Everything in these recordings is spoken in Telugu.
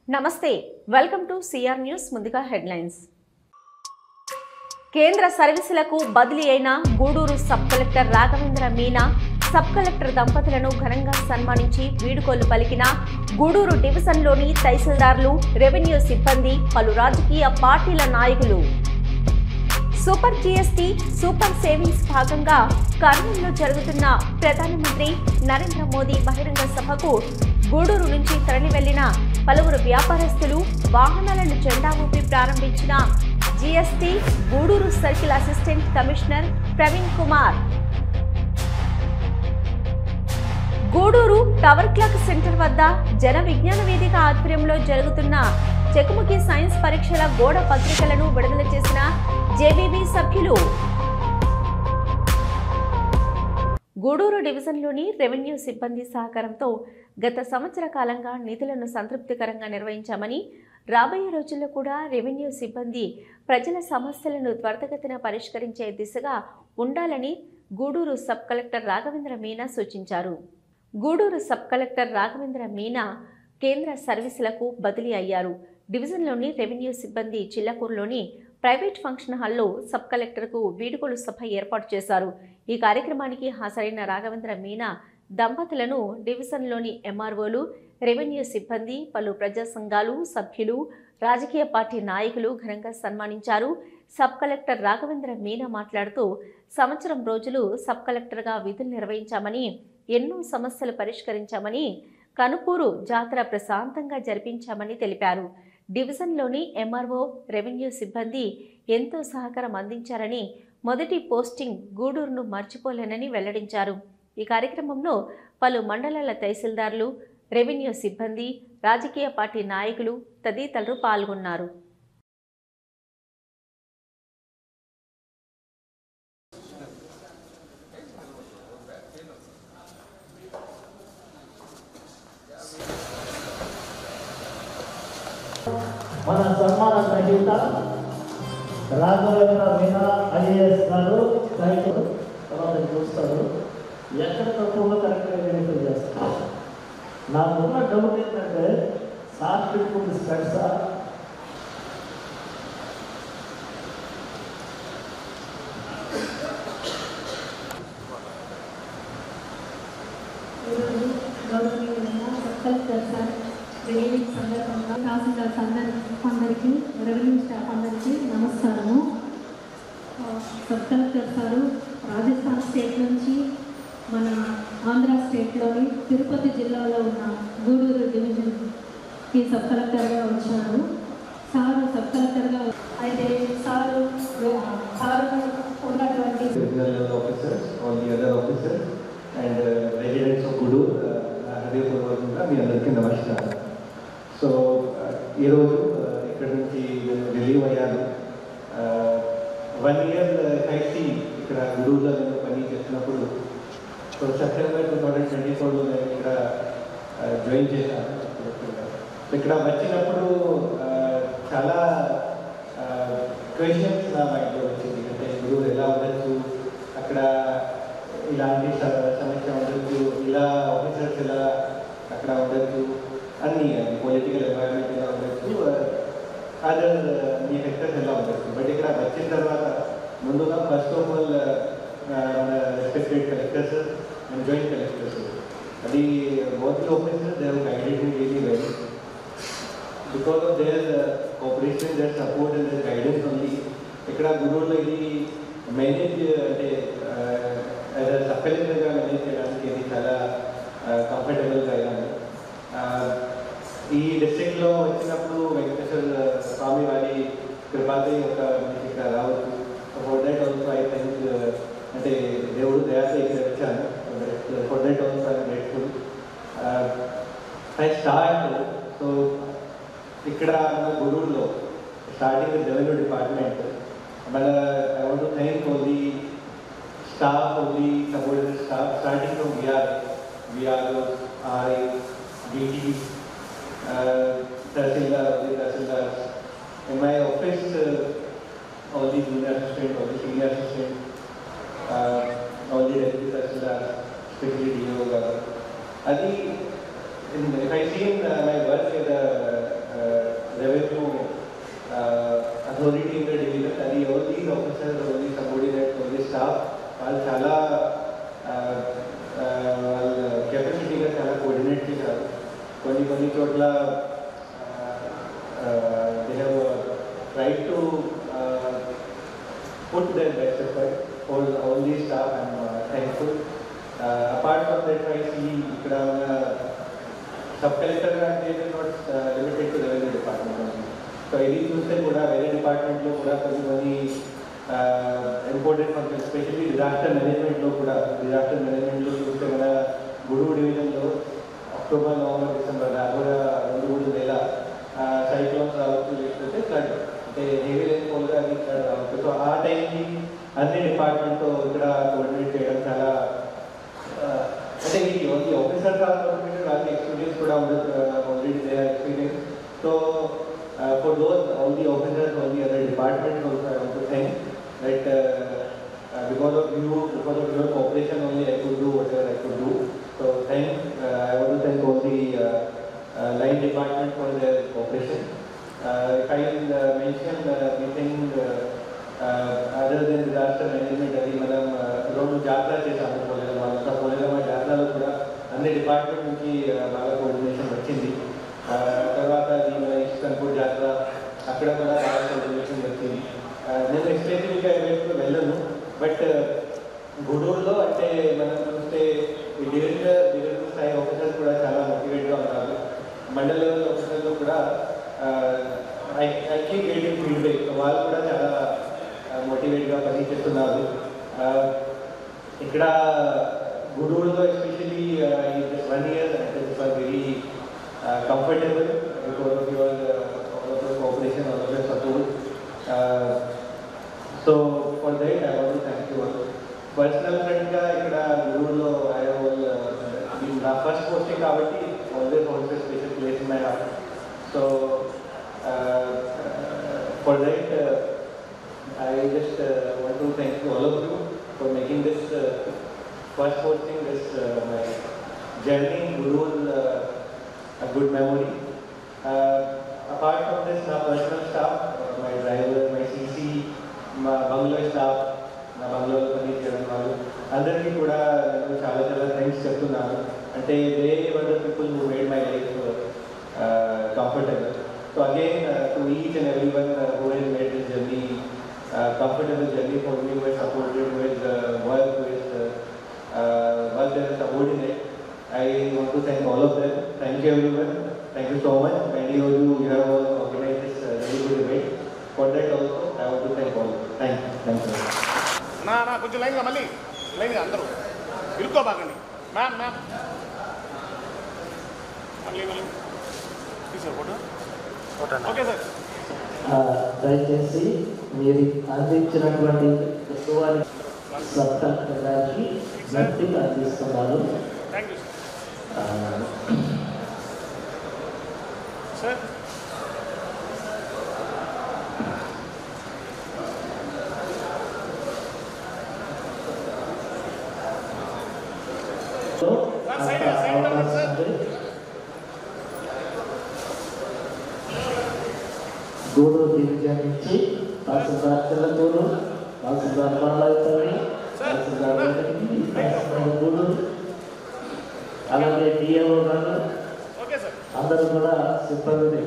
నమస్తే వెల్కమ్ టు సిఆర్ న్యూస్. ముందుగా హెడ్లైన్స్. కేంద్ర సర్వీసులకు బదిలీ అయిన Gudur sub collector Raghavendra Meena sub collector దంపతులను ఘనంగా సన్మానించి వీడుకోలు పలికిన గూడూరు డివిజన్లోని తహసీల్దార్లు, రెవెన్యూ సిబ్బంది, పలు రాజకీయ పార్టీల నాయకులు. సూపర్ జీఎస్టీ సూపర్ సేవింగ్స్ భాగంగా కర్నూలులో జరుగుతున్న ప్రధానమంత్రి నరేంద్ర మోదీ బహిరంగ సభకు గూడూరు నుంచి తరలి వెళ్లిన పలువురు వ్యాపారస్తులు వాహనాలను జెండా ఊపి ప్రారంభించిన GST Gudur circle assistant commissioner Praveen Kumar. Gudur tower clock centre వద్ద జన విజ్ఞాన వేదిక ఆధ్వర్యంలో జరుగుతున్న చెకుముకి సైన్స్ పరీక్షల గోడ పత్రికలను విడుదల చేసిన జేబీబీ సభ్యులు. గూడూరు డివిజన్లోని రెవెన్యూ సిబ్బంది సహకారంతో గత సంవత్సర కాలంగా నిధులను సంతృప్తికరంగా నిర్వహించామని, రాబోయే రోజుల్లో కూడా రెవెన్యూ సిబ్బంది ప్రజల సమస్యలను త్వరితగతిన పరిష్కరించే దిశగా ఉండాలని గూడూరు సబ్ కలెక్టర్ రాఘవేంద్ర మీనా సూచించారు. గూడూరు సబ్ కలెక్టర్ రాఘవేంద్ర మీనా కేంద్ర సర్వీసులకు బదిలీ అయ్యారు. డివిజన్లోని రెవెన్యూ సిబ్బంది చిల్లకూరులోని ప్రైవేట్ ఫంక్షన్ హాల్లో సబ్ కలెక్టర్కు వీడుకోలు సభ ఏర్పాటు చేశారు. ఈ కార్యక్రమానికి హాజరైన రాఘవేంద్ర మీనా దంపతులను డివిజన్లోని ఎంఆర్ఓలు, రెవెన్యూ సిబ్బంది, పలు ప్రజా సంఘాలు సభ్యులు, రాజకీయ పార్టీ నాయకులు ఘనంగా సన్మానించారు. సబ్ కలెక్టర్ రాఘవేంద్ర మీనా మాట్లాడుతూ, సంవత్సరం రోజులు సబ్ కలెక్టర్గా విధులు నిర్వహించామని, ఎన్నో సమస్యలు పరిష్కరించామని, కనుపూరు జాతర ప్రశాంతంగా జరిపించామని తెలిపారు. డివిజన్లోని ఎంఆర్ఓ, రెవెన్యూ సిబ్బంది ఎంతో సహకారం అందించారని, మొదటి పోస్టింగ్ గూడూరును మర్చిపోలేనని వెల్లడించారు. ఈ కార్యక్రమంలో పలు మండలాల తహసీల్దార్లు, రెవెన్యూ సిబ్బంది, రాజకీయ పార్టీ నాయకులు తదితరులు పాల్గొన్నారు. మన సన్మాన గ్రహీత రాఘవేంద్ర మీనా ఐఏఎస్ గారు రైతులు తర్వాత చూస్తారు. ఎక్కడ తక్కువగా కరెక్ట్గా వెరిఫై చేస్తారు. నాకున్న డౌట్ ఏంటంటే సార్ పెట్టుకుంది స్పెట్సా సందర్భంగా తహసీల్దార్స్ అందరికీ, రెవెన్యూ స్టాఫ్ అందరికీ నమస్కారము. Sub collector sir Rajasthan state నుంచి మన ఆంధ్ర స్టేట్లోని తిరుపతి జిల్లాలో ఉన్న గూడూరు డివిజన్కి సబ్ కలెక్టర్గా వచ్చారు. సారు సబ్ కలెక్టర్గా అయితే సారు ఉన్నటువంటి మీ అందరికీ నమస్కారం. సో ఈరోజు ఇక్కడ నుంచి రిలీవ్ అయ్యాను. 1 year కలిసి ఇక్కడ గూడూరులో నేను పని చేసినప్పుడు, సో సెప్టెంబర్ 2024లో నేను ఇక్కడ జాయిన్ చేశాను. ఇక్కడ వచ్చినప్పుడు చాలా క్వశ్చన్స్ నా మైండ్లో వచ్చింది. అంటే గూడూరు ఎలా ఉండొచ్చు, అక్కడ ఇలాంటి సమస్య ఉండొచ్చు, ఇలా ఆఫీసర్స్ ఎలా అక్కడ ఉండొచ్చు, అన్నీ పొలిటికల్ ఎన్వైరన్మెంట్ ఎలా ఉండొచ్చు, అదర్ మీ సెక్టర్స్ ఎలా ఉండొచ్చు. బట్ ఇక్కడ వచ్చిన తర్వాత ముందుగా ఫస్ట్ ఆఫ్ ఆల్ మన respected collectors and joint collectors, అది both the officers, they have guided me really well. Because of their cooperation, their support and their guidance only, ఇక్కడ గూడూరులో ఇది మేనేజ్ అంటే యాజ్ అ సబ్ కలెక్టర్గా మేనేజ్ చేయడానికి ఇది చాలా కంఫర్టబుల్గా అయ్యాను. ఈ డిస్ట్రిక్ట్లో వచ్చినప్పుడు వెంకటేశ్వర స్వామి వారి కృపాది ఒక ఇక్కడ రావచ్చు. For that also I think అంటే దేవుడు దయాతో ఇక్కడ వచ్చాను. For that also I grateful. I start so ఇక్కడ మన గూడూరులో స్టార్టింగ్ విత్ రెవెన్యూ డిపార్ట్మెంట్. మన I want to thank all the staff, only subordinate staff, starting from VROs, RI, DTs, Tahsildars. In my office, all the junior assistant, all the senior assistant, all the deputy Tahsildars, especially DO. If I see in my work in the కొన్ని చోట్ల they have tried to put their best effort. All these staff, I'm thankful. Apart from that, I see ikkada sub-collector they are not limited to the revenue department only. So ఇది చూస్తే కూడా వేరే డిపార్ట్మెంట్లో కూడా కొన్ని ఇంపార్టెంట్ ఫంక్షన్ ఎస్పెషల్లీ డిజాస్టర్ మేనేజ్మెంట్లో చూస్తే మన గూడూరు డివిజన్లో అక్టోబర్, నవంబర్, డిసెంబర్ కూడా 2-3 నెల సైక్లోన్స్ రావచ్చు, లేకపోతే ఫ్లడ్ అంటే హెవీ రైన్ఫాల్గా అది ఫ్లడ్ రావచ్చు. సో ఆ టైంకి అన్ని డిపార్ట్మెంట్తో ఇక్కడ కోఆర్డినేట్ చేయడం చాలా అంటే ఈ ఆఫీసర్ కాకుండా వాళ్ళకి ఎక్స్పీరియన్స్ కూడా ఉండదు, already they are experience. So for those all the officers, all the other departments also I want to thank that because of your cooperation only I could do whatever I could do. So I want to thank all the line department for their cooperation. If I mention anything other than disaster management, అది మనం రెండు జాతర చేసాము పోలేరమ్మ జాతరలో కూడా అన్ని డిపార్ట్మెంట్ నుంచి బాగా కోఆర్డినేషన్ వచ్చింది. తర్వాత మన ఇష్టంపూర్ జాతర అక్కడ కూడా బాగా కోఆర్డినేషన్ వచ్చింది. నేను ఎస్పెసిఫిక్గా ఎవరికి వెళ్ళను, బట్ గూడూరులో అంటే మనం చూస్తే ఈ డివిజనల్ స్థాయి ఆఫీసర్స్ కూడా చాలా మోటివేట్గా ఉన్నారు. మండల లెవెల్ ఆఫీసర్లు కూడా ఐ కీప్ గెటింగ్ ఫీడ్బ్యాక్, వాళ్ళు కూడా చాలా మోటివేట్గా పనిచేస్తున్నారు. ఇక్కడ గూడూరులో ఎస్పెషల్లీ ఈ 1 year అంటే very comfortable because of your cooperation, all of your support. So for that I want to thank you all. Personal friend ga ikkada Guruvlo I have been my first posting kabatti always holds a special place in my heart. So for that I just want to thank you all of you for making this first posting, this my journey in Guruvlo a good memory. Apart from this, my personal staff, my driver, my CC, my bungalow staff, my bungalow pani cheyaram vallu andarki kuda nenu చాలా thanks చెప్తున్నాను. అంటే they were the people who made my life comfortable. So again to each and everyone who has made this journey comfortable journey for me, who has supported with work, with work as a subordinate, I want to thank all of them. Thank you everyone. Thank you so much. And you have all organized this very good event. For that also, I want to thank all. Thank you. నా కొంచెం లైన్గా మళ్ళీ లైన్గా అందరూ ఇరుక్కోబాకండి. మ్యామ్ మళ్ళీ తీసారు ఫోటో. Okay sir. దయచేసి మీరు అందించినటువంటి సబ్ కలెక్టర్ గారికి గట్టిగా అందిస్తున్నారు. Thank you sir. Gudur division నుంచి తహసీల్దార్ చెల్లతూరు, తహసీల్దార్ బాలాయపల్లి, తహసీల్దార్ గూడూరు, అలాగే డిఏఓ గారు అందరూ కూడా సిబ్బంది.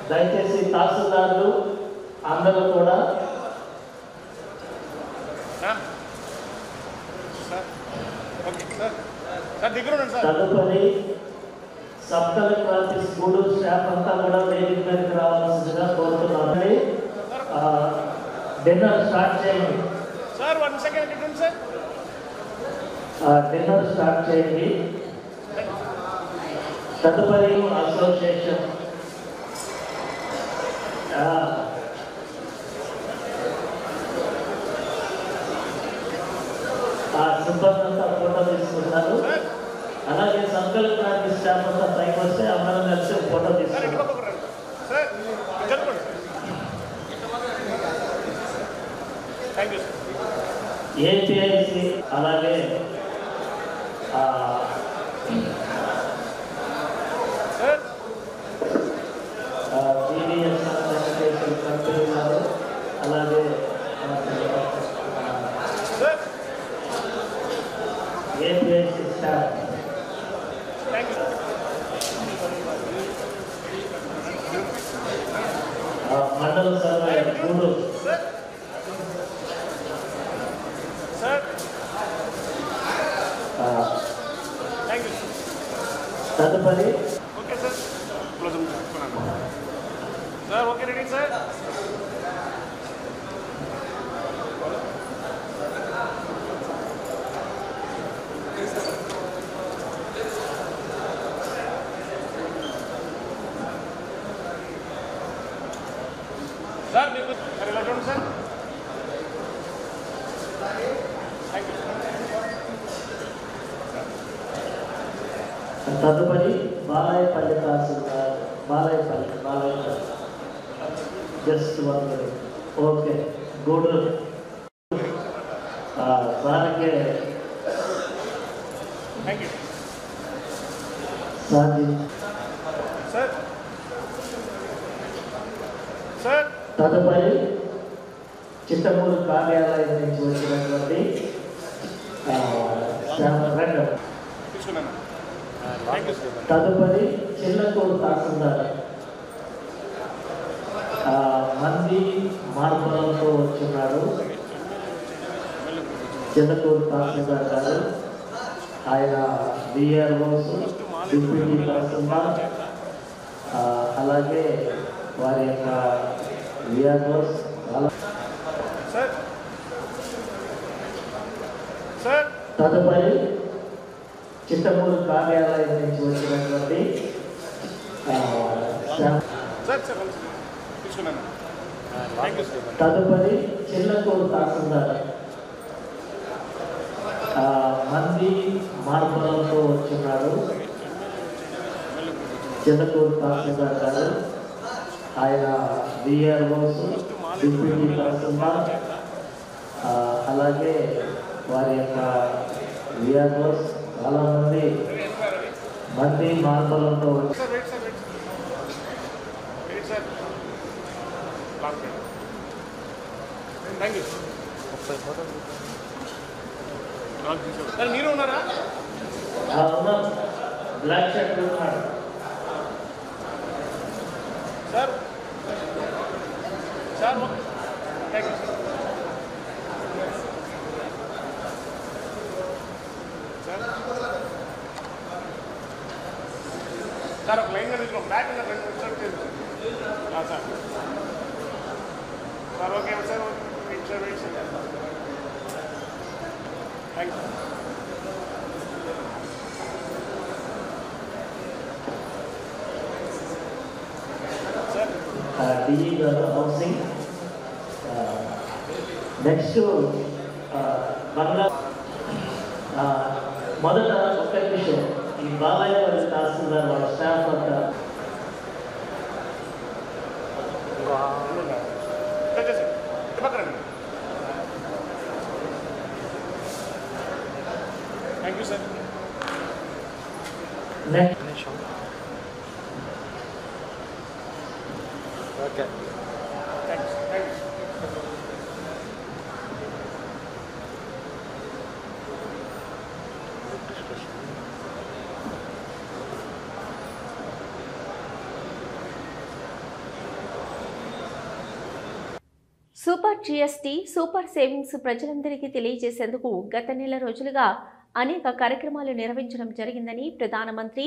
దయచేసి తహసీల్దార్లు అందరూ కూడా తదుపరి sub collector office Gudur staff అంతా కూడా వేదిక మీదకి రావాల్సిందిగా కోరుతున్నాను. డిన్నర్ స్టార్ట్ చేయండి sir. 1 second sir. Dinner start చేయండి. తదుపరి అసోసియేషన్ సిబ్బంది అంతా ఫోటో తీసుకుంటారు. అలాగే సబ్ కలెక్టర్ ఆఫీస్ స్టాఫ్ అంతా పైకి వస్తే అందరం కలిసి ఫోటో తీసుకుంటారు. ఏపీఐసి అలాగే టీడీఎస్ కంపెనీ వారు అలాగే ఏపీఐసి స్టాఫ్. మండల సర్వేయర్ గూడూరు. తదుపరి okay sir sir okay ready sir. Sir మీకు సార్ ఇలా చూడండి సార్. Thank you. తదుపరి Balayapalli tahsildar. Balayapalli just 1 minute. Okay Gudur సార్కే thank you sir. Sir. Sir తదుపరి చిత్తమూరు కార్యాలయం నుంచి వచ్చినటువంటి శ్యామరెడ్డి. తీసుకున్నాను. Thank you sir. తదుపరి చిల్లకూరు తహసీల్దార్ మంది మార్పులతో వచ్చున్నాడు. చిల్లకూరు తహసీల్దార్ గారు, ఆయన విఆర్ఓస్, డిప్యూటీ తహసీల్దార్, అలాగే వారి యొక్క విఆర్ఓస్. సార్. సార్ తదుపరి చిత్తమూరు కార్యాలయం నుంచి వచ్చినటువంటి సార్ సార్ తీసుకున్నాను. Thank you sir. తదుపరి చిల్లకూరు తహసీల్దార్ మంది మార్పులతో వచ్చున్నాడు. చిల్లకూరు తహసీల్దార్ గారు, ఆయన విఆర్ఓస్, డిప్యూటీ తహసీల్దార్, అలాగే వారి యొక్క విఆర్ఓస్ చాలా మంది మార్పులతో sir wait sir wait sir. Last thank you sir. మీరు ఉన్నారా? బ్లాక్ షర్ట్ ఉన్నాడు sir. Sir thank you sir. Sir ఒక లైన్గా తీసుకున్నాం. బ్యాక్ ఉన్న 2 నిమిషాలు sir. Sir okay sir. Wait sir thank you sir. DE garu housing. Next బంగ్లా. మొదట ఒక్క విషయం, ఈ బాలాయపల్లి తహసీల్దార్ వాళ్ళ స్టాఫ్ అంతా thank you sir. Next okay thanks thanks. Super GST, super savings ప్రజలందరికీ తెలియజేసేందుకు గత నెల రోజులుగా అనేక కార్యక్రమాలు నిర్వహించడం జరిగిందని ప్రధానమంత్రి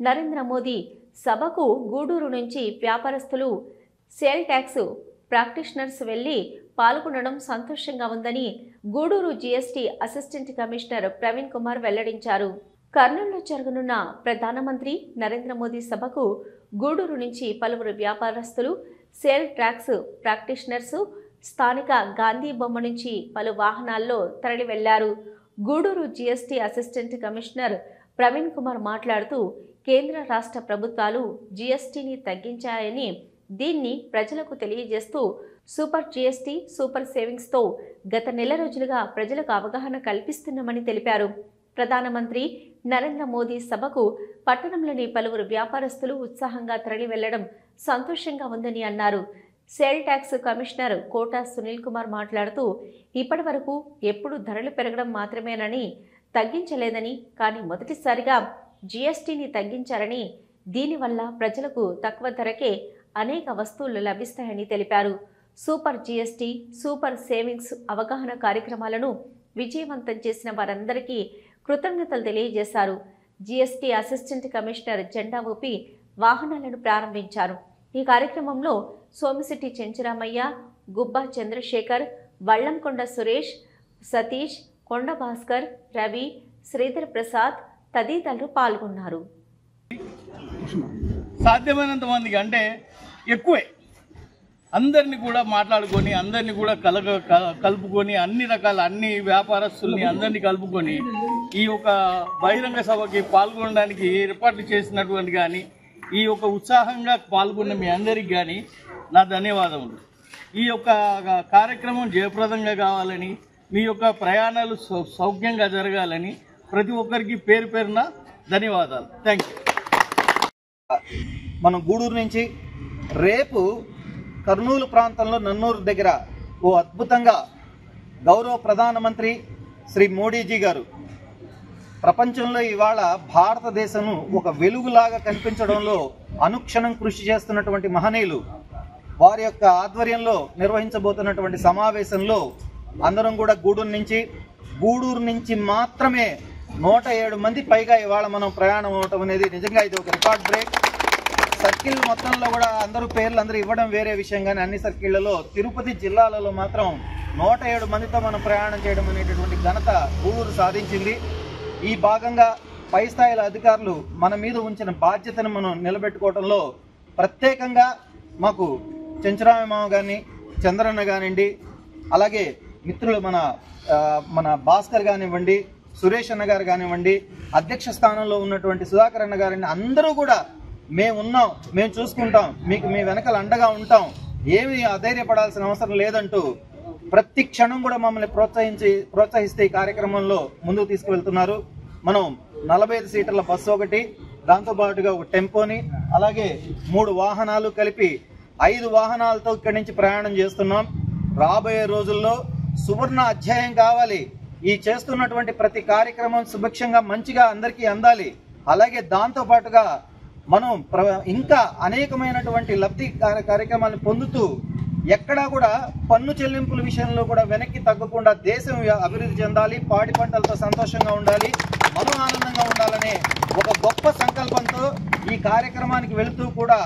నరేంద్ర మోదీ సభకు గూడూరు నుంచి వ్యాపారస్తులు, సేల్ ట్యాక్స్ ప్రాక్టీషనర్స్ వెళ్లి పాల్గొనడం సంతోషంగా ఉందని Gudur GST assistant commissioner Praveen Kumar వెల్లడించారు. కర్నూలులో జరగనున్న ప్రధానమంత్రి నరేంద్ర మోదీ సభకు గూడూరు నుంచి పలువురు వ్యాపారస్తులు, సేల్ ట్యాక్స్ ప్రాక్టీషనర్స్ స్థానిక గాంధీ బొమ్మ నుంచి పలు వాహనాల్లో తరలి వెళ్లారు. Gudur GST assistant commissioner Praveen Kumar మాట్లాడుతూ, కేంద్ర రాష్ట్ర ప్రభుత్వాలు జీఎస్టీని తగ్గించాయని, దీన్ని ప్రజలకు తెలియజేస్తూ సూపర్ జీఎస్టీ, సూపర్ సేవింగ్స్తో గత నెల రోజులుగా ప్రజలకు అవగాహన కల్పిస్తున్నామని తెలిపారు. ప్రధానమంత్రి నరేంద్ర మోదీ సభకు పట్టణంలోని పలువురు వ్యాపారస్తులు ఉత్సాహంగా తరలి వెళ్లడం సంతోషంగా ఉందని అన్నారు. Sale tax commissioner Kota Sunil Kumar మాట్లాడుతూ, ఇప్పటి వరకు ఎప్పుడు ధరలు పెరగడం మాత్రమేనని, తగ్గించలేదని, కానీ మొదటిసారిగా జీఎస్టీని తగ్గించారని, దీనివల్ల ప్రజలకు తక్కువ ధరకే అనేక వస్తువులు లభిస్తాయని తెలిపారు. సూపర్ జీఎస్టీ, సూపర్ సేవింగ్స్ అవగాహన కార్యక్రమాలను విజయవంతం చేసిన వారందరికీ కృతజ్ఞతలు తెలియజేశారు. జీఎస్టీ అసిస్టెంట్ కమిషనర్ జెండా ఊపి వాహనాలను ప్రారంభించారు. ఈ కార్యక్రమంలో సోమిశెట్టి చెంచురామయ్య, గుబ్బా చంద్రశేఖర్, వళ్లంకొండ సురేష్, సతీష్, కొండ భాస్కర్, రవి, శ్రీధర్ ప్రసాద్ తదితరులు పాల్గొన్నారు. సాధ్యమైనంత మందికి అంటే ఎక్కువే అందరినీ కూడా మాట్లాడుకొని, అందరినీ కూడా కలుపుకొని, అన్ని వ్యాపారస్తుల్ని అందరినీ కలుపుకొని ఈ యొక్క బహిరంగ సభకి పాల్గొనడానికి ఏర్పాట్లు చేసినటువంటి కానీ, ఈ యొక్క ఉత్సాహంగా పాల్గొన్న మీ అందరికి కానీ నా ధన్యవాదములు. ఈ యొక్క కార్యక్రమం జయప్రదంగా కావాలని, మీ యొక్క ప్రయాణాలు సౌఖ్యంగా జరగాలని ప్రతి ఒక్కరికి పేరు పేరున ధన్యవాదాలు. Thank you. మనం గూడూరు నుంచి రేపు కర్నూలు ప్రాంతంలో నన్నూరు దగ్గర ఓ అద్భుతంగా గౌరవ ప్రధానమంత్రి శ్రీ మోడీజీ గారు ప్రపంచంలో ఇవాళ భారతదేశం ఒక వెలుగులాగా కనిపించడంలో అనుక్షణం కృషి చేస్తున్నటువంటి మహనీయులు వారి యొక్క ఆధ్వర్యంలో నిర్వహించబోతున్నటువంటి సమావేశంలో అందరం కూడా గూడూరు నుంచి మాత్రమే 107 మంది పైగా ఇవాళ మనం ప్రయాణం అవటం అనేది నిజంగా ఇది ఒక రికార్డ్ బ్రేక్. సర్కిల్ మొత్తంలో కూడా అందరూ పేర్లు అందరూ ఇవ్వడం వేరే విషయం, కానీ అన్ని సర్కిళ్లలో తిరుపతి జిల్లాలలో మాత్రం 107 మందితో మనం ప్రయాణం చేయడం అనేటటువంటి ఘనత గూడూరు సాధించింది. ఈ భాగంగా పై స్థాయిల అధికారులు మన మీద ఉంచిన బాధ్యతను మనం నిలబెట్టుకోవడంలో ప్రత్యేకంగా మాకు చెంచురామయ్య గారిని, చంద్రన్న కానివ్వండి, అలాగే మిత్రులు మన భాస్కర్ కానివ్వండి, సురేష్ అన్న గారు కానివ్వండి, అధ్యక్ష స్థానంలో ఉన్నటువంటి సుధాకర్ అన్న గారిని అందరూ కూడా మేమున్నాం, మేము చూసుకుంటాం, మీకు మీ వెనకాల అండగా ఉంటాం, ఏమీ అధైర్యపడాల్సిన అవసరం లేదంటూ ప్రతి క్షణం కూడా మమ్మల్ని ప్రోత్సహిస్తే ఈ కార్యక్రమంలో ముందుకు తీసుకువెళ్తున్నారు. మనం 45 సీటర్ల బస్సు ఒకటి, దాంతోపాటుగా ఒక టెంపోని, అలాగే 3 వాహనాలు కలిపి 5 వాహనాలతో ఇక్కడి నుంచి ప్రయాణం చేస్తున్నాం. రాబోయే రోజుల్లో సువర్ణ అధ్యాయం కావాలి. ఈ చేస్తున్నటువంటి ప్రతి కార్యక్రమం సుభిక్షంగా మంచిగా అందరికీ అందాలి. అలాగే దాంతోపాటుగా మనం ఇంకా అనేకమైనటువంటి లబ్ధి కార్యక్రమాలను పొందుతూ ఎక్కడా కూడా పన్ను చెల్లింపుల విషయంలో కూడా వెనక్కి తగ్గకుండా దేశం అభివృద్ధి చెందాలి, పాడి పంటలతో సంతోషంగా ఉండాలి, మనం ఆనందంగా ఉండాలనే ఒక గొప్ప సంకల్పంతో ఈ కార్యక్రమానికి వెళుతూ కూడా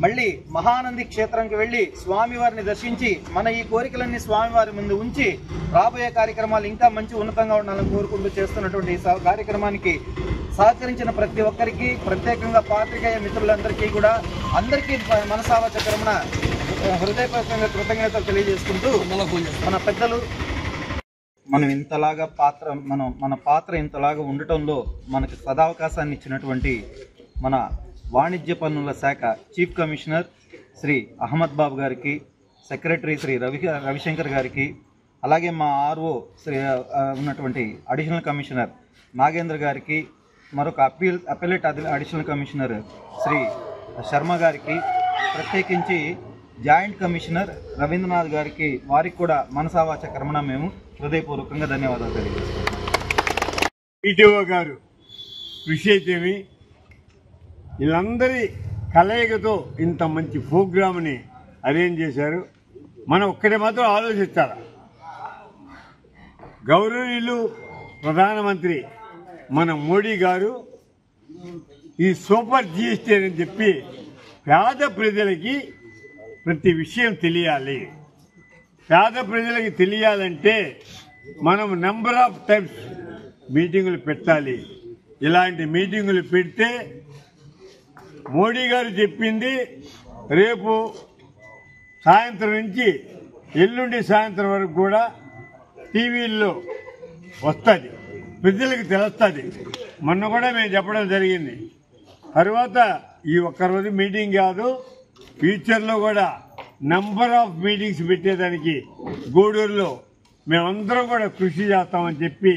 మళ్ళీ మహానంది క్షేత్రానికి వెళ్ళి స్వామివారిని దర్శించి మన ఈ కోరికలన్నీ స్వామివారి ముందు ఉంచి రాబోయే కార్యక్రమాలు ఇంకా మంచి ఉన్నతంగా ఉండాలని కోరుకుంటూ చేస్తున్నటువంటి ఈ కార్యక్రమానికి సహకరించిన ప్రతి ఒక్కరికి, ప్రత్యేకంగా పాత్రికేయ మిత్రులందరికీ కూడా అందరికీ మనసావాచక్రమున హృదయపూర్వకంగా కృతజ్ఞతలు తెలియజేసుకుంటూ మన పెద్దలు మన పాత్ర ఇంతలాగా ఉండటంలో మనకు సదావకాశాన్ని ఇచ్చినటువంటి మన వాణిజ్య పన్నుల శాఖ చీఫ్ కమిషనర్ శ్రీ అహ్మద్ బాబు గారికి, సెక్రటరీ శ్రీ రవిశంకర్ గారికి, అలాగే మా ఆర్ఓ శ్రీ ఉన్నటువంటి అడిషనల్ కమిషనర్ నాగేంద్ర గారికి, మరొక appellate additional commissioner Shri Sharma గారికి, ప్రత్యేకించి జాయింట్ కమిషనర్ రవీంద్రనాథ్ గారికి, వారికి కూడా మనసావాచక్రమణ మేము హృదయపూర్వకంగా ధన్యవాదాలు తెలియజేస్తున్నాం. ఈటీఓ గారు కృషి అయితేమి వీళ్ళందరి కలయికతో ఇంత మంచి ప్రోగ్రామ్ని అరేంజ్ చేశారు. మనం ఒక్కటి మాత్రం ఆలోచించాలి, గౌరవనీయులు ప్రధానమంత్రి మన మోడీ గారు ఈ సూపర్ జీఎస్టీ అని చెప్పి పేద ప్రజలకి ప్రతి విషయం తెలియాలి. పేద ప్రజలకి తెలియాలంటే మనం నెంబర్ ఆఫ్ టైమ్స్ మీటింగులు పెట్టాలి. ఇలాంటి మీటింగులు పెడితే మోడీ గారు చెప్పింది రేపు సాయంత్రం నుంచి ఎల్లుండి సాయంత్రం వరకు కూడా టీవీల్లో వస్తుంది, ప్రజలకు తెలుస్తుంది. మొన్న కూడా మేము చెప్పడం జరిగింది. తర్వాత ఈ ఒక్కరోజు మీటింగ్ కాదు, ఫ్యూచర్లో కూడా నంబర్ ఆఫ్ మీటింగ్స్ పెట్టేదానికి గూడూరులో మేమందరం కూడా కృషి చేస్తామని చెప్పి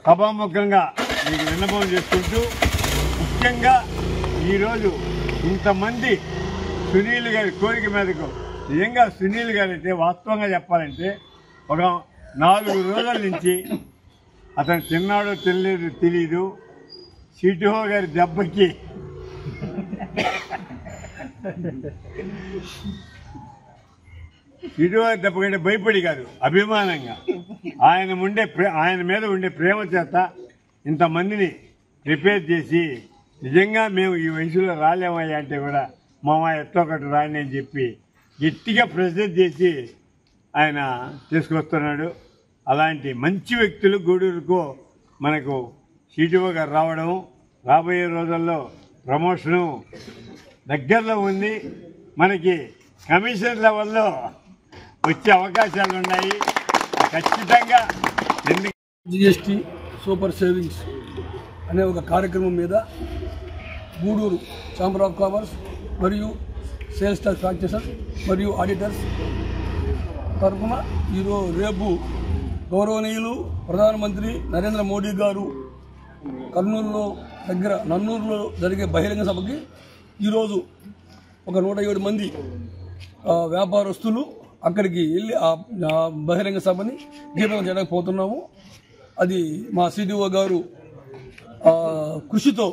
సభాముఖంగా మీకు విన్నపం చేసుకుంటూ, ముఖ్యంగా ఈరోజు ఇంతమంది సునీల్ గారి కోరిక మీదకు నిజంగా సునీల్ గారు అయితే వాస్తవంగా చెప్పాలంటే ఒక 4 రోజుల నుంచి అతను తిన్నాడో తెలియదు తెలీదు. సిటిఓ గారి దెబ్బకి సిటిఓ గారి దెబ్బకంటే భయపడి కాదు, అభిమానంగా ఆయన మీద ఉండే ప్రేమ చేత ఇంతమందిని ప్రిపేర్ చేసి నిజంగా మేము ఈ వయసులో రాలేమయ్యా అంటే కూడా మామ ఎట్టో ఒకటి రాని అని చెప్పి గట్టిగా ప్రెజర్ చేసి ఆయన తీసుకొస్తున్నాడు. అలాంటి మంచి వ్యక్తులు గూడూరుకు మనకు సిటిఓ గారు రావడం, రాబోయే రోజుల్లో ప్రమోషను దగ్గరలో ఉంది. మనకి కమిషన్ లెవెల్లో వచ్చే అవకాశాలు ఉన్నాయి ఖచ్చితంగా. జిఎస్టీ సూపర్ సేవింగ్స్ అనే ఒక కార్యక్రమం మీద గూడూరు ఛాంబర్ ఆఫ్ కామర్స్ మరియు సేల్స్ టాక్స్ ప్రాక్టీషనర్స్ మరియు ఆడిటర్స్ తరఫున రేపు గౌరవనీయులు ప్రధానమంత్రి నరేంద్ర మోడీ గారు కర్నూలులో దగ్గర నన్నూరులో జరిగే బహిరంగ సభకి ఈరోజు ఒక 107 మంది వ్యాపారస్తులు అక్కడికి వెళ్ళి ఆ బహిరంగ సభని జీవితం చేయలేకపోతున్నాము. అది మా సిడిఓ గారు కృషితో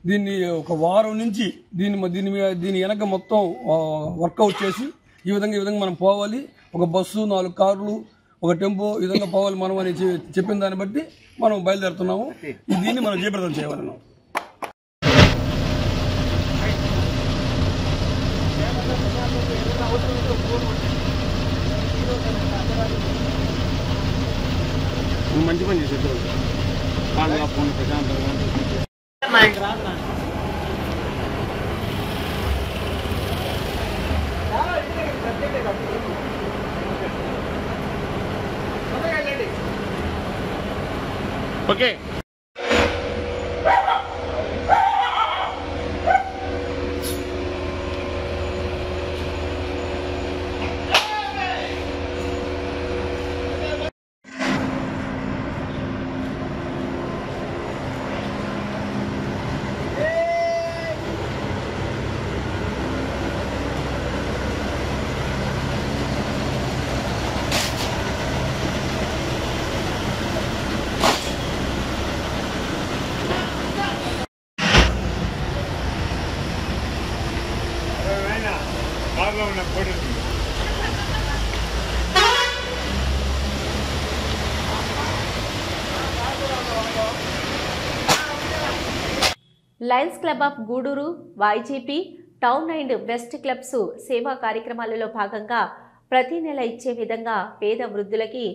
దీన్ని ఒక వారం నుంచి దీని వెనక మొత్తం వర్కౌట్ చేసి ఈ విధంగా మనం పోవాలి, ఒక బస్సు 4 కార్లు ఒక టెంపో ఈ విధంగా పోవాలి మనం అని చెప్పిన దాన్ని బట్టి మనం బయలుదేరుతున్నాము. దీన్ని మనం జయప్రదం చేయగలను. మంచి పని చేసేది ప్రశాంతంగా okay. Lions club of Gudur, YGP, town and west clubs సేవా కార్యక్రమాలలో భాగంగా ప్రతి నెల ఇచ్చే విధంగా పేద వృద్ధులకి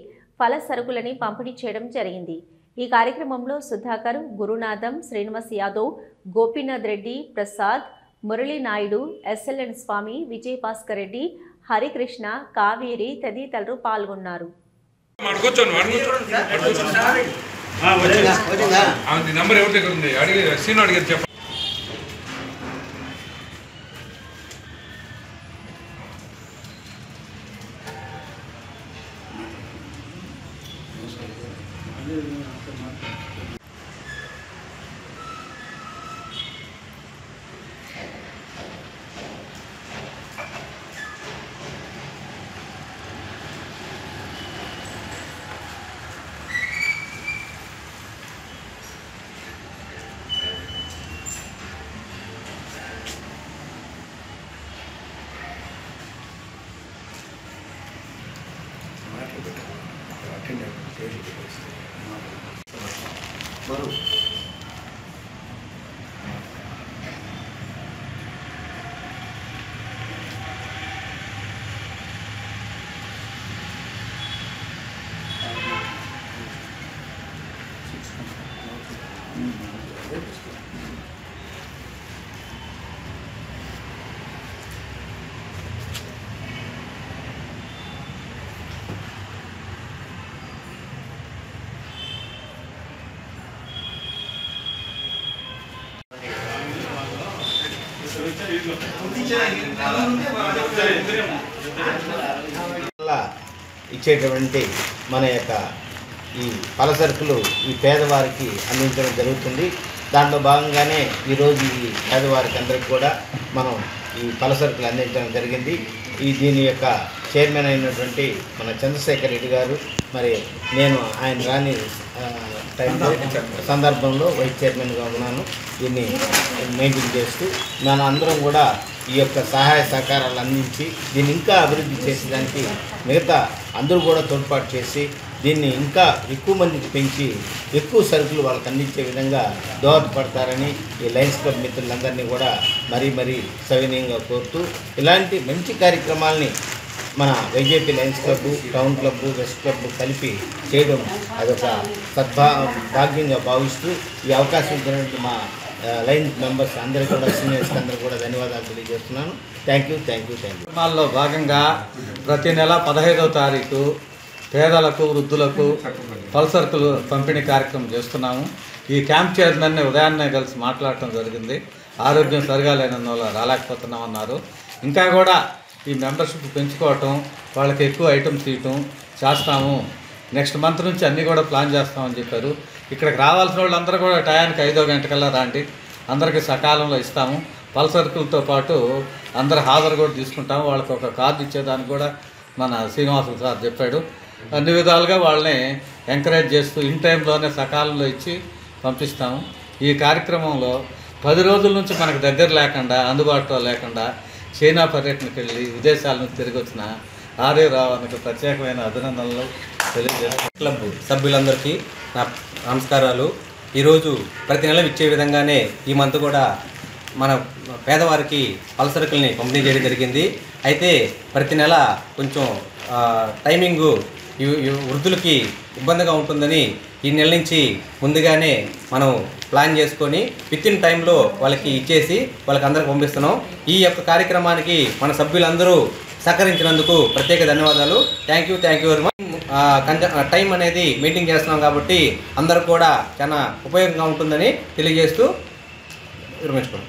ఫల సరుకులని పంపిణీ చేయడం జరిగింది. ఈ కార్యక్రమంలో సుధాకర్, గురునాథం, శ్రీనివాస్ యాదవ్, గోపీనాథ్ రెడ్డి, ప్రసాద్, మురళీ నాయుడు, ఎస్ఎల్ఎన్ స్వామి, విజయ్ భాస్కర్ రెడ్డి, హరికృష్ణ, కావేరి తదితరులు పాల్గొన్నారు. నంబర్ ఎవరి దగ్గర ఉంది అడిగి సీను అడిగారు చెప్పండి. ఇచ్చేటువంటి మన యొక్క ఈ పలసరుకులు ఈ పేదవారికి అందించడం జరుగుతుంది. దాంట్లో భాగంగానే ఈరోజు ఈ పేదవారికి అందరికీ కూడా మనం ఈ పలసరుకులు అందించడం జరిగింది. దీని యొక్క చైర్మన్ అయినటువంటి మన చంద్రశేఖర్ రెడ్డి గారు, మరి నేను ఆయన రాని టైంలో సందర్భంలో వైస్ చైర్మన్గా ఉన్నాను. దీన్ని మెయింటైన్ చేస్తూ మన అందరం కూడా ఈ యొక్క సహాయ సహకారాలు అందించి దీన్ని ఇంకా అభివృద్ధి చేసేదానికి మిగతా అందరూ కూడా తోడ్పాటు చేసి దీన్ని ఇంకా ఎక్కువ మందికి పెంచి ఎక్కువ సరుకులు వాళ్ళకి అందించే విధంగా దోహదపడతారని ఈ లయన్స్ క్లబ్ మిత్రులందరినీ కూడా మరీ సవినయంగా కోరుతూ ఇలాంటి మంచి కార్యక్రమాలని మన YJP Lions club, town club, west club కలిపి చేయడం అదొక భాగ్యంగా భావిస్తూ ఈ అవకాశం ఇచ్చినటువంటి మా లయన్స్ మెంబర్స్ అందరికీ కూడా సీనియర్స్ అందరూ కూడా ధన్యవాదాలు తెలియజేస్తున్నాను. Thank you. కార్యక్రమాల్లో భాగంగా ప్రతి నెల 15వ తారీఖు పేదలకు, వృద్ధులకు పల్సర్కులు పంపిణీ కార్యక్రమం చేస్తున్నాము. ఈ క్యాంప్ చైర్మన్ని ఉదయాన్నే కలిసి మాట్లాడటం జరిగింది. ఆరోగ్యం సరిగా లేనందువల్ల రాలేకపోతున్నామన్నారు. ఇంకా కూడా ఈ మెంబర్షిప్ పెంచుకోవటం, వాళ్ళకి ఎక్కువ ఐటమ్స్ ఇవ్వటం చేస్తాము. నెక్స్ట్ మంత్ నుంచి అన్నీ కూడా ప్లాన్ చేస్తామని చెప్పారు. ఇక్కడికి రావాల్సిన వాళ్ళందరూ కూడా టయానికి 5వ గంటకల్లా రాండి, అందరికీ సకాలంలో ఇస్తాము. పల్సర్కులతో పాటు అందరు హాజరు కూడా తీసుకుంటాము. వాళ్ళకి ఒక కార్డు ఇచ్చేదానికి కూడా మన శ్రీనివాసులు సార్ చెప్పాడు. అన్ని విధాలుగా వాళ్ళని ఎంకరేజ్ చేస్తూ ఇన్ టైంలోనే సకాలంలో ఇచ్చి పంపిస్తాము. ఈ కార్యక్రమంలో 10 రోజుల నుంచి మనకు దగ్గర లేకుండా, అందుబాటులో లేకుండా చైనా పర్యటనకు వెళ్ళి విదేశాల నుంచి తిరిగి వచ్చిన ఆర్య రావానికి ప్రత్యేకమైన అభినందనలు తెలియజేస్తాను. క్లబ్ సభ్యులందరికీ నా నమస్కారాలు. ఈరోజు ప్రతి నెల ఇచ్చే విధంగానే ఈ మంత్ కూడా మన పేదవారికి పలసరుకుల్ని పంపిణీ చేయడం జరిగింది. అయితే ప్రతి నెల కొంచెం టైమింగు వృద్ధులకి ఇబ్బందిగా ఉంటుందని ఈ నెల నుంచి ముందుగానే మనం ప్లాన్ చేసుకొని వితిన్ టైంలో వాళ్ళకి ఇచ్చేసి వాళ్ళకి అందరికి పంపిస్తున్నాం. ఈ యొక్క కార్యక్రమానికి మన సభ్యులందరూ సహకరించినందుకు ప్రత్యేక ధన్యవాదాలు. Thank you very much. Time అనేది మీటింగ్ చేస్తున్నాం కాబట్టి అందరూ కూడా చాలా ఉపయోగంగా ఉంటుందని తెలియజేస్తూ విరమించుకున్నాం.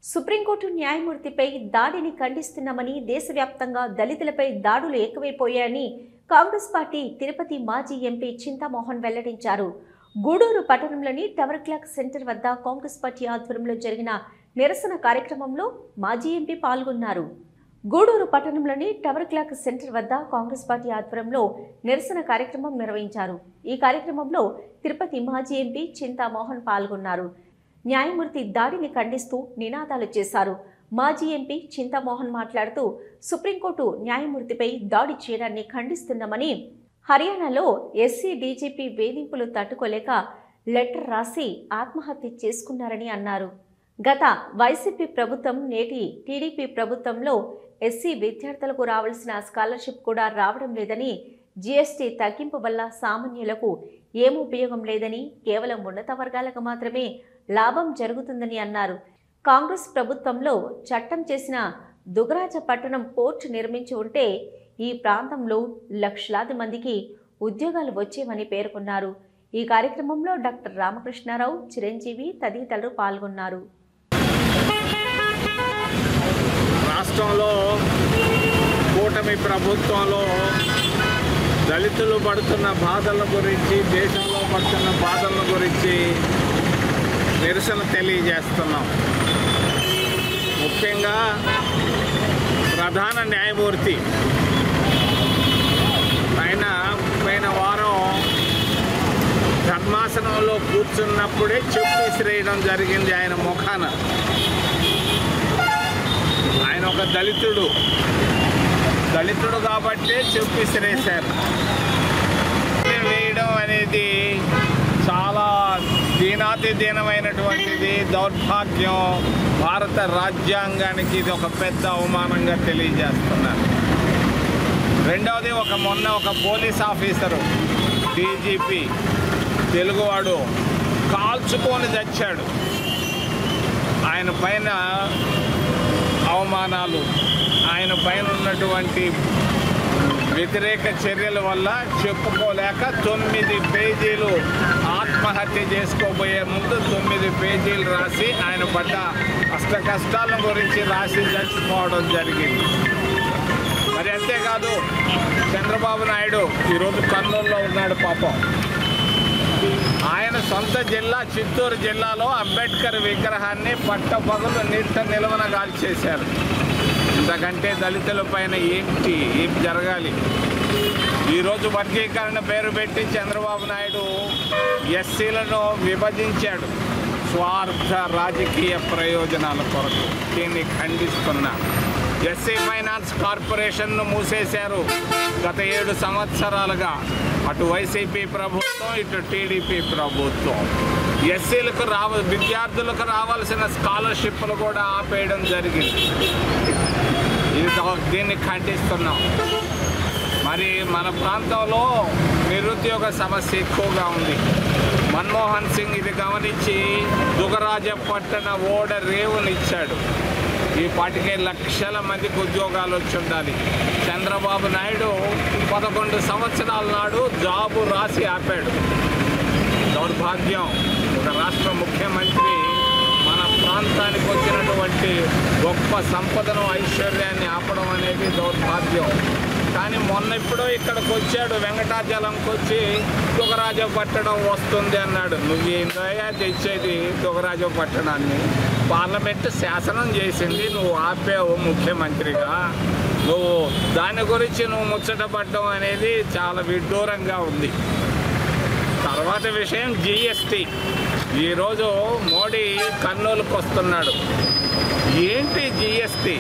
సుప్రీంకోర్టు న్యాయమూర్తిపై దాడిని ఖండిస్తున్నామని, దేశవ్యాప్తంగా దళితులపై దాడులు ఎక్కువైపోయాయని కాంగ్రెస్ పార్టీ తిరుపతి మాజీ ఎంపీ చింతామోహన్ వెల్లడించారు. గూడూరు పట్టణంలోని టవర్ క్లాక్ సెంటర్ వద్ద కాంగ్రెస్ పార్టీ ఆధ్వర్యంలో జరిగిన నిరసన కార్యక్రమంలో మాజీ ఎంపీ పాల్గొన్నారు. గూడూరు పట్టణంలోని టవర్ క్లాక్ సెంటర్ వద్ద కాంగ్రెస్ పార్టీ ఆధ్వర్యంలో నిరసన కార్యక్రమం నిర్వహించారు. ఈ కార్యక్రమంలో తిరుపతి మాజీ ఎంపీ చింతామోహన్ పాల్గొన్నారు. న్యాయమూర్తి దాడిని ఖండిస్తూ నినాదాలు చేశారు. మాజీ ఎంపీ చింతామోహన్ మాట్లాడుతూ సుప్రీంకోర్టు న్యాయమూర్తిపై దాడి చేయడాన్ని ఖండిస్తున్నామని, హర్యానాలో ఎస్సీ డీజీపీ వేధింపులు తట్టుకోలేక లెటర్ రాసి ఆత్మహత్య చేసుకున్నారని అన్నారు. గత వైసీపీ ప్రభుత్వం, నేటి టీడీపీ ప్రభుత్వంలో ఎస్సీ విద్యార్థులకు రావాల్సిన స్కాలర్షిప్ కూడా రావడం లేదని, జీఎస్టీ తగ్గింపు వల్ల సామాన్యులకు ఏం ఉపయోగం లేదని, కేవలం ఉన్నత వర్గాలకు మాత్రమే లాభం జరుగుతుందని అన్నారు. కాంగ్రెస్ ప్రభుత్వంలో చట్టం చేసిన దుగరాజపట్టణం పోర్టు నిర్మించి ఉంటే ఈ ప్రాంతంలో లక్షలాది మందికి ఉద్యోగాలు వచ్చేవని పేర్కొన్నారు. ఈ కార్యక్రమంలో డాక్టర్ రామకృష్ణారావు, చిరంజీవి తదితరులు పాల్గొన్నారు. రాష్ట్రంలో కూటమి ప్రభుత్వంలో దళితులు పడుతున్న బాధల గురించి, దేశంలో పడుతున్న బాధల గురించి నిరసన తెలియజేస్తున్నాం. ముఖ్యంగా ప్రధాన న్యాయమూర్తి ఆయన పోయిన వారం ధర్మాసనంలో కూర్చున్నప్పుడే చెప్పు విసిరేయడం జరిగింది ఆయన ముఖాన. ఆయన ఒక దళితుడు కాబట్టే చెప్పు విసిరేశారు. వేయడం అనేది చాలా దీనాతి దీనమైనటువంటిది, దౌర్భాగ్యం. భారత రాజ్యాంగానికి ఇది ఒక పెద్ద అవమానంగా తెలియజేస్తున్నారు. రెండవది, మొన్న ఒక పోలీస్ ఆఫీసరు డీజీపీ తెలుగువాడు కాల్చుకొని చచ్చాడు. ఆయన పైన అవమానాలు, ఆయన పైన ఉన్నటువంటి వ్యతిరేక చర్యల వల్ల చెప్పుకోలేక 9 పేజీలు ఆత్మహత్య చేసుకోబోయే ముందు 9 పేజీలు రాసి ఆయన పడ్డ అష్ట కష్టాల గురించి రాసి చచ్చిపోవడం జరిగింది. మరి అంతేకాదు, చంద్రబాబు నాయుడు ఈరోజు కర్నూలులో ఉన్నాడు పాపం. ఆయన సొంత జిల్లా చిత్తూరు జిల్లాలో అంబేద్కర్ విగ్రహాన్ని పట్టపగలు నిలువన గాల్చేశారు. ఇంతకంటే దళితుల పైన ఏం జరగాలి? ఈరోజు వర్గీకరణ పేరు పెట్టి చంద్రబాబు నాయుడు ఎస్సీలను విభజించాడు స్వార్థ రాజకీయ ప్రయోజనాల కొరకు. దీన్ని ఖండిస్తున్నా. ఎస్సీ ఫైనాన్స్ కార్పొరేషన్ను మూసేశారు గత 7 సంవత్సరాలుగా. అటు వైసీపీ ప్రభుత్వం, ఇటు టీడీపీ ప్రభుత్వం. ఎస్సీలకు విద్యార్థులకు రావాల్సిన స్కాలర్షిప్లు కూడా ఆపేయడం జరిగింది. దీన్ని ఖండిస్తున్నాం. మరి మన ప్రాంతంలో నిరుద్యోగ సమస్య ఎక్కువగా ఉంది. మన్మోహన్ సింగ్ ఇది గమనించి దుగరాజపట్టణ ఓడ రేవునిచ్చాడు. ఈ పాటికే లక్షల మందికి ఉద్యోగాలు వచ్చి ఉండాలి. చంద్రబాబు నాయుడు 11 సంవత్సరాల నాడు జాబు రాసి ఆపాడు. దౌర్భాగ్యం. ఒక రాష్ట్ర ముఖ్యమంత్రి మన ప్రాంతానికి వచ్చినటువంటి గొప్ప సంపదను, ఐశ్వర్యాన్ని ఆపడం అనేది దౌర్భాగ్యం. కానీ మొన్న ఎప్పుడో ఇక్కడికి వచ్చాడు, వెంకటాచలంకి వచ్చి దుగరాజపట్టణం వస్తుంది అన్నాడు. నువ్వేందయ్యా తెచ్చేది దుగరాజపట్టణాన్ని? పార్లమెంటు శాసనం చేసింది, నువ్వు ఆపావు ముఖ్యమంత్రిగా. నువ్వు దాని గురించి నువ్వు ముచ్చటపడడం అనేది చాలా విడ్డూరంగా ఉంది. తర్వాత విషయం జిఎస్టీ. ఈరోజు మోడీ కర్నూలుకు వస్తున్నాడు. ఏంటి జిఎస్టీ?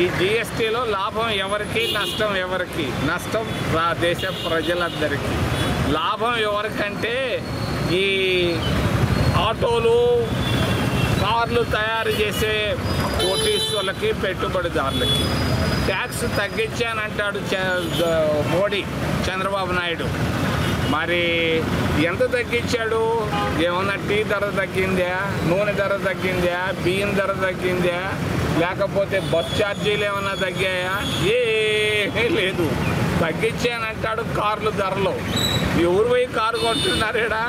ఈ జిఎస్టీలో లాభం ఎవరికి, నష్టం ఎవరికి? నష్టం దేశ ప్రజలందరికీ. లాభం ఎవరికంటే ఈ ఆటోలు, కార్లు తయారు చేసే కోటీశ్వర్లకి, పెట్టుబడిదారులకి. ట్యాక్స్ తగ్గించానంటాడు మోడీ, చంద్రబాబు నాయుడు. మరి ఎంత తగ్గించాడు? ఏమన్నా టీ ధర తగ్గిందా, నూనె ధర తగ్గిందా, బియ్యం ధర తగ్గిందా, లేకపోతే బస్ ఛార్జీలు ఏమన్నా తగ్గాయా? ఏమీ లేదు. తగ్గించానంటాడు కార్లు ధరలు. ఎవరు పోయి కారు కొంటున్నారేడా?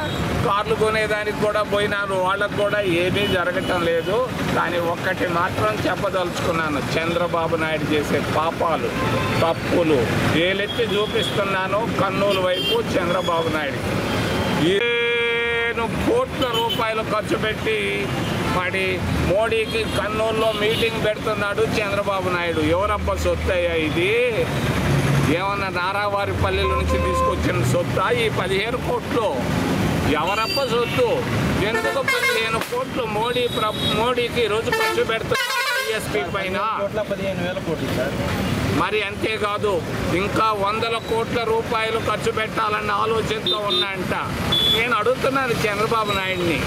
కార్లు కొనేదానికి కూడా పోయినారు, వాళ్ళకు కూడా ఏమీ జరగటం లేదు. కానీ ఒక్కటి మాత్రం చెప్పదలుచుకున్నాను, చంద్రబాబు నాయుడు చేసే పాపాలు, తప్పులు ఏలెత్తి చూపిస్తున్నాను కర్నూలు వైపు చంద్రబాబు నాయుడికి. 7 కోట్ల రూపాయలు ఖర్చు పెట్టి మరి మోడీకి కర్నూలులో మీటింగ్ పెడుతున్నాడు చంద్రబాబు నాయుడు. ఎవరబ్బా సొత్తయ్యా ఇది? ఏమన్నా నారావారిపల్లి నుంచి తీసుకొచ్చిన సొత్తా ఈ 15 కోట్లు? ఎవరప్ప సొత్తు? ఎందుకు 15 కోట్లు మోడీకి ఈరోజు ఖర్చు పెడుతున్నారు జిఎస్టీ పైన? 15,000 కోట్లు సార్. మరి అంతేకాదు, ఇంకా 100 కోట్ల రూపాయలు ఖర్చు పెట్టాలన్న ఆలోచనతో ఉన్నాయంట. నేను అడుగుతున్నాను చంద్రబాబు నాయుడిని,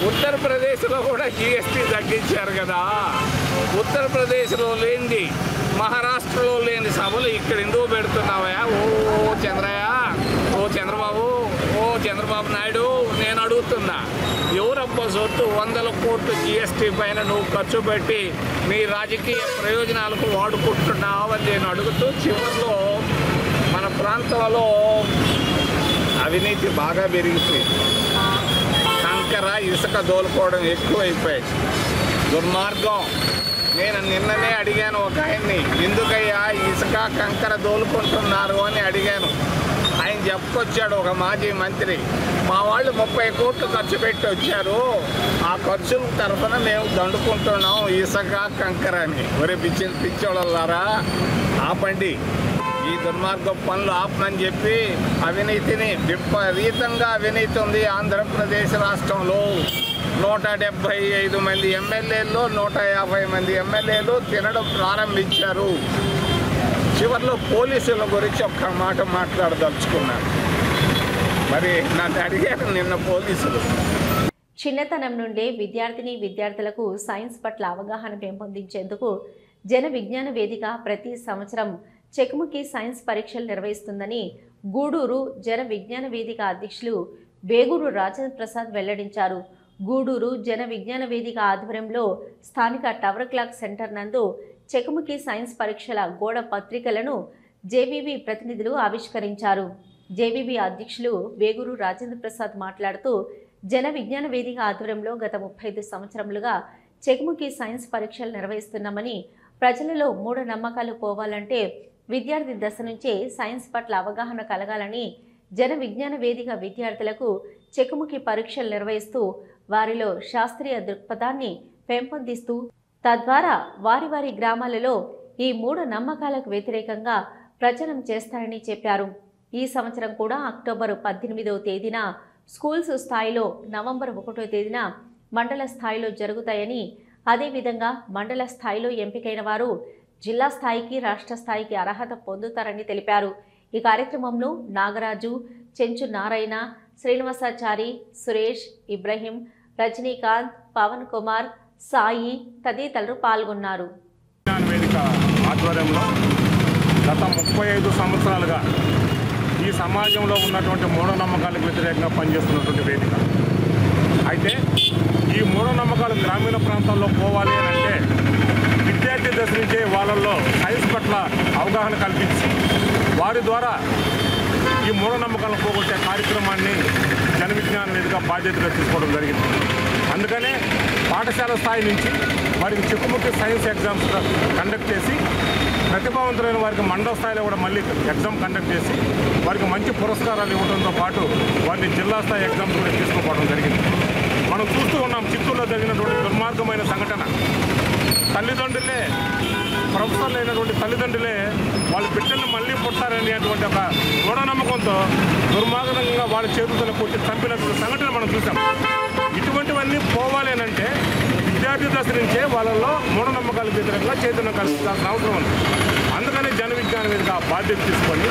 ఉత్తరప్రదేశ్లో కూడా జిఎస్టీ తగ్గించారు కదా. ఉత్తరప్రదేశ్లో లేనిది, మహారాష్ట్రలో లేని సభలు ఇక్కడ ఎందుకు పెడుతున్నావా? ఓ చంద్రయ్య, ఓ చంద్రబాబు, ఓ చంద్రబాబు నాయుడు, నేను అడుగుతున్నా, ఎవరబ్బా సొత్తు 100 కోట్లు జిఎస్టీ పైన నువ్వు ఖర్చు పెట్టి నీ రాజకీయ ప్రయోజనాలకు వాడుకుంటున్నావు అని నేను అడుగుతూ, చివరిలో మన ప్రాంతంలో అవినీతి బాగా పెరిగిపోయింది. కంకర, ఇసుక దోలుకోవడం ఎక్కువైపోయాయి. దుర్మార్గం. నేను నిన్ననే అడిగాను ఒక ఆయన్ని, ఎందుకయ్యా ఇసుక కంకర దోలుకుంటున్నారు అని అడిగాను. ఆయన చెప్పుకొచ్చాడు, ఒక మాజీ మంత్రి, మా వాళ్ళు 30 కోట్లు ఖర్చు పెట్టి వచ్చారు, ఆ ఖర్చుల తరఫున మేము దండుకుంటున్నాం ఇసుక కంకర అని. ఒరే పిచ్చోళ్ళారా, ఆపండి ఈ దుర్మార్గ పనులు, ఆపమని చెప్పి అవినీతిని, విపరీతంగా అవినీతి ఉంది ఆంధ్రప్రదేశ్ రాష్ట్రంలో. 175 మంది ఎమ్మెల్యేలు, 150 మంది ఎమ్మెల్యేలు తినడం ప్రారంభించారు. చివరిలో పోలీసుల గురించి ఒక్క మాట మాట్లాడదలుచుకున్నాను. మరి నన్ను అడిగారు నిన్న పోలీసులు. చిన్నతనం నుండే విద్యార్థులకు సైన్స్ పట్ల అవగాహన పెంపొందించేందుకు జన విజ్ఞాన వేదిక ప్రతి సంవత్సరం చెకుముకి సైన్స్ పరీక్షలు నిర్వహిస్తుందని గూడూరు జన విజ్ఞాన వేదిక అధ్యక్షులు వేగూరు రాజేంద్ర ప్రసాద్ వెల్లడించారు. గూడూరు జన విజ్ఞాన వేదిక ఆధ్వర్యంలో స్థానిక టవర్ క్లాక్ సెంటర్ నందు చెకుముకి సైన్స్ పరీక్షల గోడ పత్రికలను జేవీబీ ప్రతినిధులు ఆవిష్కరించారు. జేవీబీ అధ్యక్షులు వేగూరు రాజేంద్ర ప్రసాద్ మాట్లాడుతూ, జన విజ్ఞాన వేదిక ఆధ్వర్యంలో గత 35 సంవత్సరములుగా చెకుముకి సైన్స్ పరీక్షలు నిర్వహిస్తున్నామని, ప్రజలలో మూఢనమ్మకాలు పోవాలంటే విద్యార్థి దశ నుంచే సైన్స్ పట్ల అవగాహన కలగాలని జన విజ్ఞాన వేదిక విద్యార్థులకు చెకుముకి పరీక్షలు నిర్వహిస్తూ వారిలో శాస్త్రీయ దృక్పథాన్ని పెంపొందిస్తూ తద్వారా వారి వారి గ్రామాలలో ఈ మూఢ నమ్మకాలకు వ్యతిరేకంగా ప్రచారం చేస్తారని చెప్పారు. ఈ సంవత్సరం కూడా అక్టోబర్ 18వ తేదీన స్కూల్స్ స్థాయిలో, నవంబర్ 1వ తేదీన మండల స్థాయిలో జరుగుతాయని, అదేవిధంగా మండల స్థాయిలో ఎంపికైన వారు జిల్లా స్థాయికి, రాష్ట్ర స్థాయికి అర్హత పొందుతారని తెలిపారు. ఈ కార్యక్రమంలో నాగరాజు, చెంచు నారాయణ, శ్రీనివాసాచారి, సురేష్, ఇబ్రహీం, రజనీకాంత్, పవన్ కుమార్, సాయి తదితరులు పాల్గొన్నారు. వేదిక ఆధ్వర్యంలో గత 35 సంవత్సరాలుగా ఈ సమాజంలో ఉన్నటువంటి మూఢనమ్మకాలకు వ్యతిరేకంగా పనిచేస్తున్నటువంటి వేదిక. అయితే ఈ మూఢనమ్మకాలు గ్రామీణ ప్రాంతాల్లో పోవాలి అని అంటే విద్యార్థి దశ నుంచే వాళ్ళల్లో సైన్స్ పట్ల అవగాహన కల్పించి వారి ద్వారా ఈ మూఢనమ్మకాలను పోగొట్టే కార్యక్రమాన్ని జన విజ్ఞాన వేదిక బాధ్యతగా తీసుకోవడం జరిగింది. అందుకనే పాఠశాల స్థాయి నుంచి వారికి చెక్కుముక్కి సైన్స్ ఎగ్జామ్స్ కండక్ట్ చేసి, ప్రతిభావంతులైన వారికి మండల స్థాయిలో కూడా మళ్ళీ ఎగ్జామ్ కండక్ట్ చేసి వారికి మంచి పురస్కారాలు ఇవ్వడంతో పాటు వారిని జిల్లా స్థాయి ఎగ్జామ్స్ కూడా తీసుకోవడం జరిగింది. మనం చూస్తూ ఉన్నాం చిత్తూరులో జరిగినటువంటి దుర్మార్గమైన సంఘటన. తల్లిదండ్రులే, ప్రొఫెసర్లు అయినటువంటి తల్లిదండ్రులే వాళ్ళ బిడ్డలను మళ్ళీ పుట్టారనేటువంటి ఒక మూఢనమ్మకంతో దుర్మార్గంగా వాళ్ళ చేతులను కొట్టి చంపినటువంటి సంఘటన మనం చూసాం. ఇటువంటివన్నీ పోవాలి అని అంటే విద్యార్థి దశ నుంచే వాళ్ళల్లో మూఢనమ్మకాలకు వ్యతిరేకంగా చైతన్యం కల్పించాల్సిన అవసరం ఉంది. అందుకని జన విజ్ఞాన వేదిక బాధ్యత తీసుకొని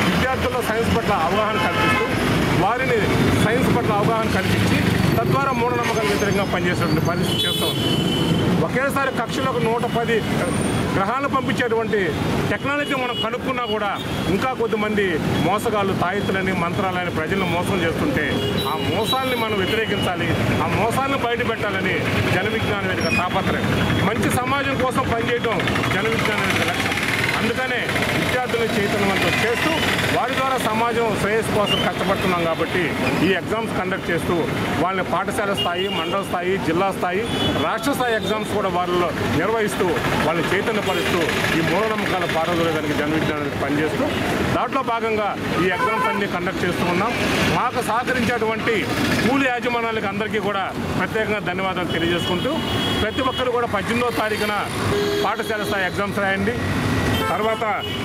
విద్యార్థుల్లో సైన్స్ పట్ల అవగాహన కల్పిస్తూ వారిని సైన్స్ పట్ల అవగాహన కల్పించి తద్వారా మూఢనమ్మకాలకు వ్యతిరేకంగా పనిచేసేటువంటి పరిస్థితి చేస్తూ ఉంది. ఒకేసారి కక్షలకు 110 గ్రహాలను పంపించేటువంటి టెక్నాలజీ మనం కనుక్కున్నా కూడా ఇంకా కొద్దిమంది మోసగాళ్ళు, తాయితులని, మంత్రాలని ప్రజలను మోసం చేస్తుంటే ఆ మోసాలని మనం వ్యతిరేకించాలి, ఆ మోసాలను బయటపెట్టాలని జన విజ్ఞాన వేదిక తాపత్రయం. మంచి సమాజం కోసం పనిచేయడం జన విజ్ఞాన వేదిక లక్ష్యం. అందుకనే విద్యార్థులను చైతన్యవంతం చేస్తూ వారి ద్వారా సమాజం శ్రేయస్సు కోసం కష్టపడుతున్నాం కాబట్టి ఈ ఎగ్జామ్స్ కండక్ట్ చేస్తూ వాళ్ళని పాఠశాల స్థాయి, మండల స్థాయి, జిల్లా స్థాయి, రాష్ట్ర స్థాయి ఎగ్జామ్స్ కూడా వారిలో నిర్వహిస్తూ వాళ్ళని చైతన్యపరుస్తూ ఈ మూఢనమ్మకాల పారదోలేదానికి జన విజ్ఞానానికి పనిచేస్తూ దాంట్లో భాగంగా ఈ ఎగ్జామ్స్ అన్ని కండక్ట్ చేస్తూ ఉన్నాం. మాకు సహకరించేటువంటి స్కూల్ యాజమాన్యాలకు అందరికీ కూడా ప్రత్యేకంగా ధన్యవాదాలు తెలియజేసుకుంటూ ప్రతి ఒక్కరు కూడా 18వ తారీఖున పాఠశాల స్థాయి ఎగ్జామ్స్ రాయండి. తర్వాత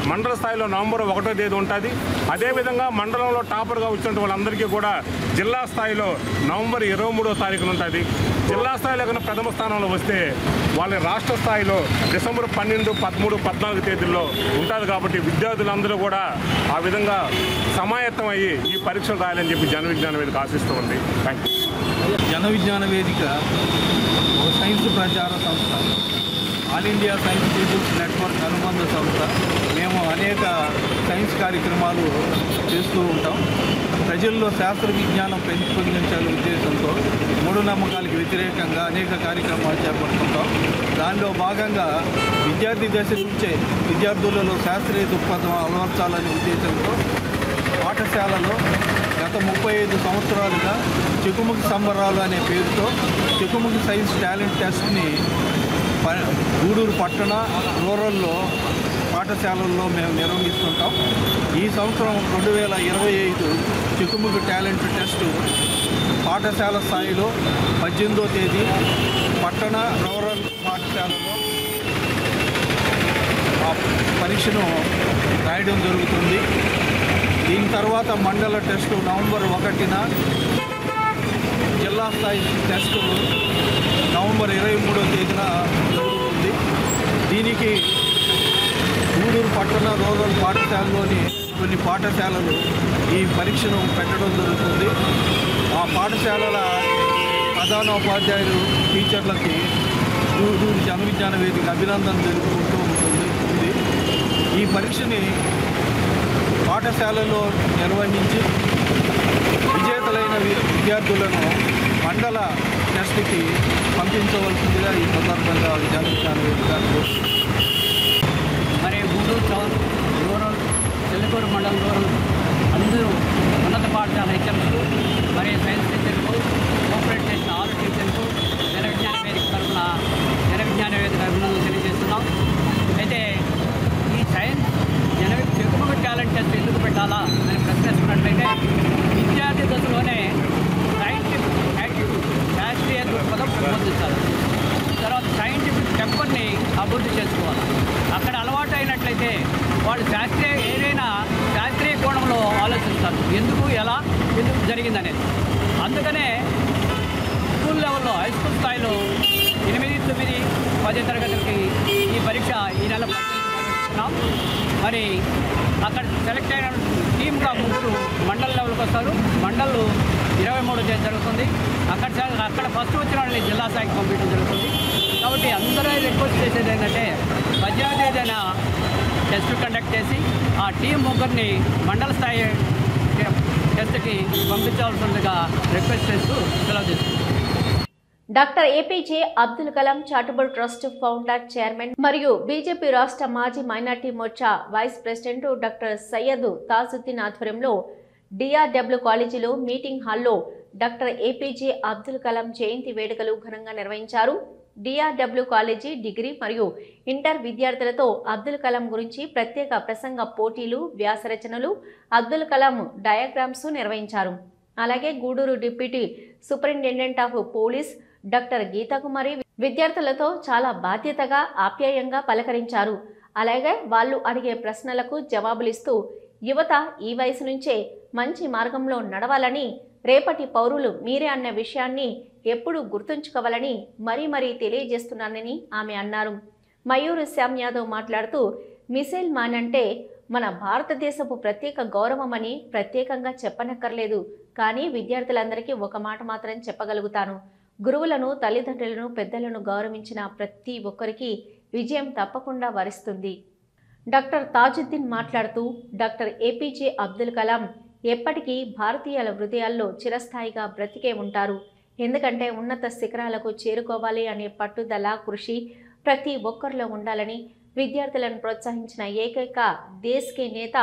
మండల స్థాయిలో నవంబర్ 1వ తేదీ ఉంటుంది. అదేవిధంగా మండలంలో టాపర్గా వచ్చిన వాళ్ళందరికీ కూడా జిల్లా స్థాయిలో నవంబర్ 23వ తారీఖున ఉంటుంది. జిల్లా స్థాయిలో కన్నా ప్రథమ స్థానంలో వస్తే వాళ్ళ రాష్ట్ర స్థాయిలో డిసెంబర్ 12, 13, 14 తేదీల్లో ఉంటుంది. కాబట్టి విద్యార్థులందరూ కూడా ఆ విధంగా సమాయత్తం అయ్యి ఈ పరీక్షలు రాయాలని చెప్పి జన విజ్ఞాన వేదిక ఆశిస్తూ ఉంది. Thank you. జన విజ్ఞాన వేదిక ఒక సైన్స్ ప్రచార సంస్థ, all India science people's network అనుబంధ సంస్థ. మేము అనేక సైన్స్ కార్యక్రమాలు చేస్తూ ఉంటాం. ప్రజల్లో శాస్త్ర విజ్ఞానం పెంపొందించాలనే ఉద్దేశంతో మూఢనమ్మకాలకు వ్యతిరేకంగా అనేక కార్యక్రమాలు చేపడుతుంటాం. దానిలో భాగంగా విద్యార్థి దశ నుంచే విద్యార్థులలో శాస్త్రీయ దృక్పథం అలవర్చాలనే ఉద్దేశంతో పాఠశాలలో గత 35 సంవత్సరాలుగా చెక్కుముఖి సంబరాలు అనే పేరుతో చెక్కుముఖి సైన్స్ టాలెంట్ టెస్ట్ని గూడూరు పట్టణ, రూరల్లో పాఠశాలల్లో మేము నిర్వహిస్తుంటాం. ఈ సంవత్సరం 2025 చెక్కుముఖి టాలెంట్ టెస్టు పాఠశాల స్థాయిలో 18వ తేదీ పట్టణ, రూరల్ పాఠశాలలో ఆ పరీక్షను రాయడం జరుగుతుంది. దీని తర్వాత మండల టెస్టు నవంబర్ 1న, జిల్లా స్థాయి టెస్టు నవంబర్ 23వ తేదీన జరుగుతుంది. దీనికి గూడూరు పట్టణ, రూరల్ పాఠశాలలోని కొన్ని పాఠశాలలు ఈ పరీక్షను పెట్టడం జరుగుతుంది. ఆ పాఠశాలల ప్రధానోపాధ్యాయులు, టీచర్లకి గూడూరు జన విజ్ఞాన వేదిక అభినందన తెలుపుకుంటూ ఉంటుంది. ఈ పరీక్షని పాఠశాలలో నిర్వహించి విజేతలైన విద్యార్థులను మండల టెస్ట్కి పంపించవలసిందిగా ఈ సందర్భంగా జన విజ్ఞాన వేదిక కోరుతుంది. మరి గూడూరు టౌన్, రూరల్, చెల్లకూరు మండలం, రూరల్ అందరూ ఉన్నత పాఠశాల హెచ్ఎంలు మరియు సైన్స్ టీచర్లు, కోఆపరేట్ చేసిన ఆరు టీచర్లకు జన విజ్ఞాన వేదిక తరఫున జన విజ్ఞాన వేదిక అభినందనలు తెలియజేస్తున్నాం. అయితే ఈ సైన్స్ చెక్కుముఖి టాలెంట్ టెస్ట్ ఎందుకు పెట్టాలా అని ప్రశ్నిస్తున్నట్లయితే విద్యార్థి దశలోనే సైంటిఫిక్ యాటిట్యూడ్, శాస్త్రీయ దృక్పథం పెంపొందించాలి. తర్వాత సైంటిఫిక్ టెంపర్ అభివృద్ధి చేసుకోవాలి. అక్కడ అలవాటు అయినట్లయితే వాళ్ళు ఏదైనా శాస్త్రీయ కోణంలో ఆలోచిస్తారు, ఎందుకు ఎలా ఎందుకు జరిగిందనేది. అందుకనే స్కూల్ లెవెల్లో హై స్కూల్ స్థాయిలో 8, 9, 10 తరగతులకి ఈ పరీక్ష ఈ నెల నిర్వహిస్తున్నాం. మరి అక్కడ సెలెక్ట్ అయిన టీమ్గా 3 మండల్ లెవెల్కి వస్తారు. మండల్ 23 తేదీ జరుగుతుంది. అక్కడ ఫస్ట్ వచ్చిన వాళ్ళని జిల్లా స్థాయికి పంపించడం జరుగుతుంది. కాబట్టి అందరూ రిక్వెస్ట్ చేసేది ఏంటంటే 18వ తేదీన టెస్ట్ కండక్ట్ చేసి ఆ టీం 3ని మండల స్థాయి టెస్ట్కి పంపించాల్సిందిగా రిక్వెస్ట్ చేస్తూ సెలవు తీసుకుంటాం. Doctor APJ Abdul Kalam charitable trust founder, chairman మరియు బీజేపీ రాష్ట్ర మాజీ minority Morcha vice president doctor Syed Tajuddin ఆధ్వర్యంలో డిఆర్డబ్ల్యూ కాలేజీలో మీటింగ్ హాల్లో డాక్టర్ ఏపీజే అబ్దుల్ కలాం జయంతి వేడుకలు ఘనంగా నిర్వహించారు. డిఆర్డబ్ల్యూ కాలేజీ డిగ్రీ మరియు ఇంటర్ విద్యార్థులతో అబ్దుల్ కలాం గురించి ప్రత్యేక ప్రసంగ పోటీలు, వ్యాసరచనలు, అబ్దుల్ కలాం డయాగ్రామ్స్ నిర్వహించారు. అలాగే Gudur deputy superintendent of police doctor Geethakumari విద్యార్థులతో చాలా బాధ్యతగా ఆప్యాయంగా పలకరించారు. అలాగే వాళ్ళు అడిగే ప్రశ్నలకు జవాబులిస్తూ యువత ఈ వయసు నుంచే మంచి మార్గంలో నడవాలని, రేపటి పౌరులు మీరే అన్న విషయాన్ని ఎప్పుడూ గుర్తుంచుకోవాలని మరీ తెలియజేస్తున్నానని ఆమె అన్నారు. మయూర్ శ్యామ్ యాదవ్ మాట్లాడుతూ మిసైల్ మ్యాన్ అంటే మన భారతదేశపు ప్రత్యేక గౌరవమని ప్రత్యేకంగా చెప్పనక్కర్లేదు. కానీ విద్యార్థులందరికీ ఒక మాట మాత్రం చెప్పగలుగుతాను, గురువులను, తల్లిదండ్రులను, పెద్దలను గౌరవించిన ప్రతి ఒక్కరికి విజయం తప్పకుండా వరిస్తుంది. డాక్టర్ తాజుద్దీన్ మాట్లాడుతూ డాక్టర్ ఏపీజే అబ్దుల్ కలాం ఎప్పటికీ భారతీయుల హృదయాల్లో చిరస్థాయిగా బ్రతికే ఉంటారు. ఎందుకంటే ఉన్నత శిఖరాలకు చేరుకోవాలి అనే పట్టుదల, కృషి ప్రతి ఒక్కరిలో ఉండాలని విద్యార్థులను ప్రోత్సహించిన ఏకైక దేశకే నేత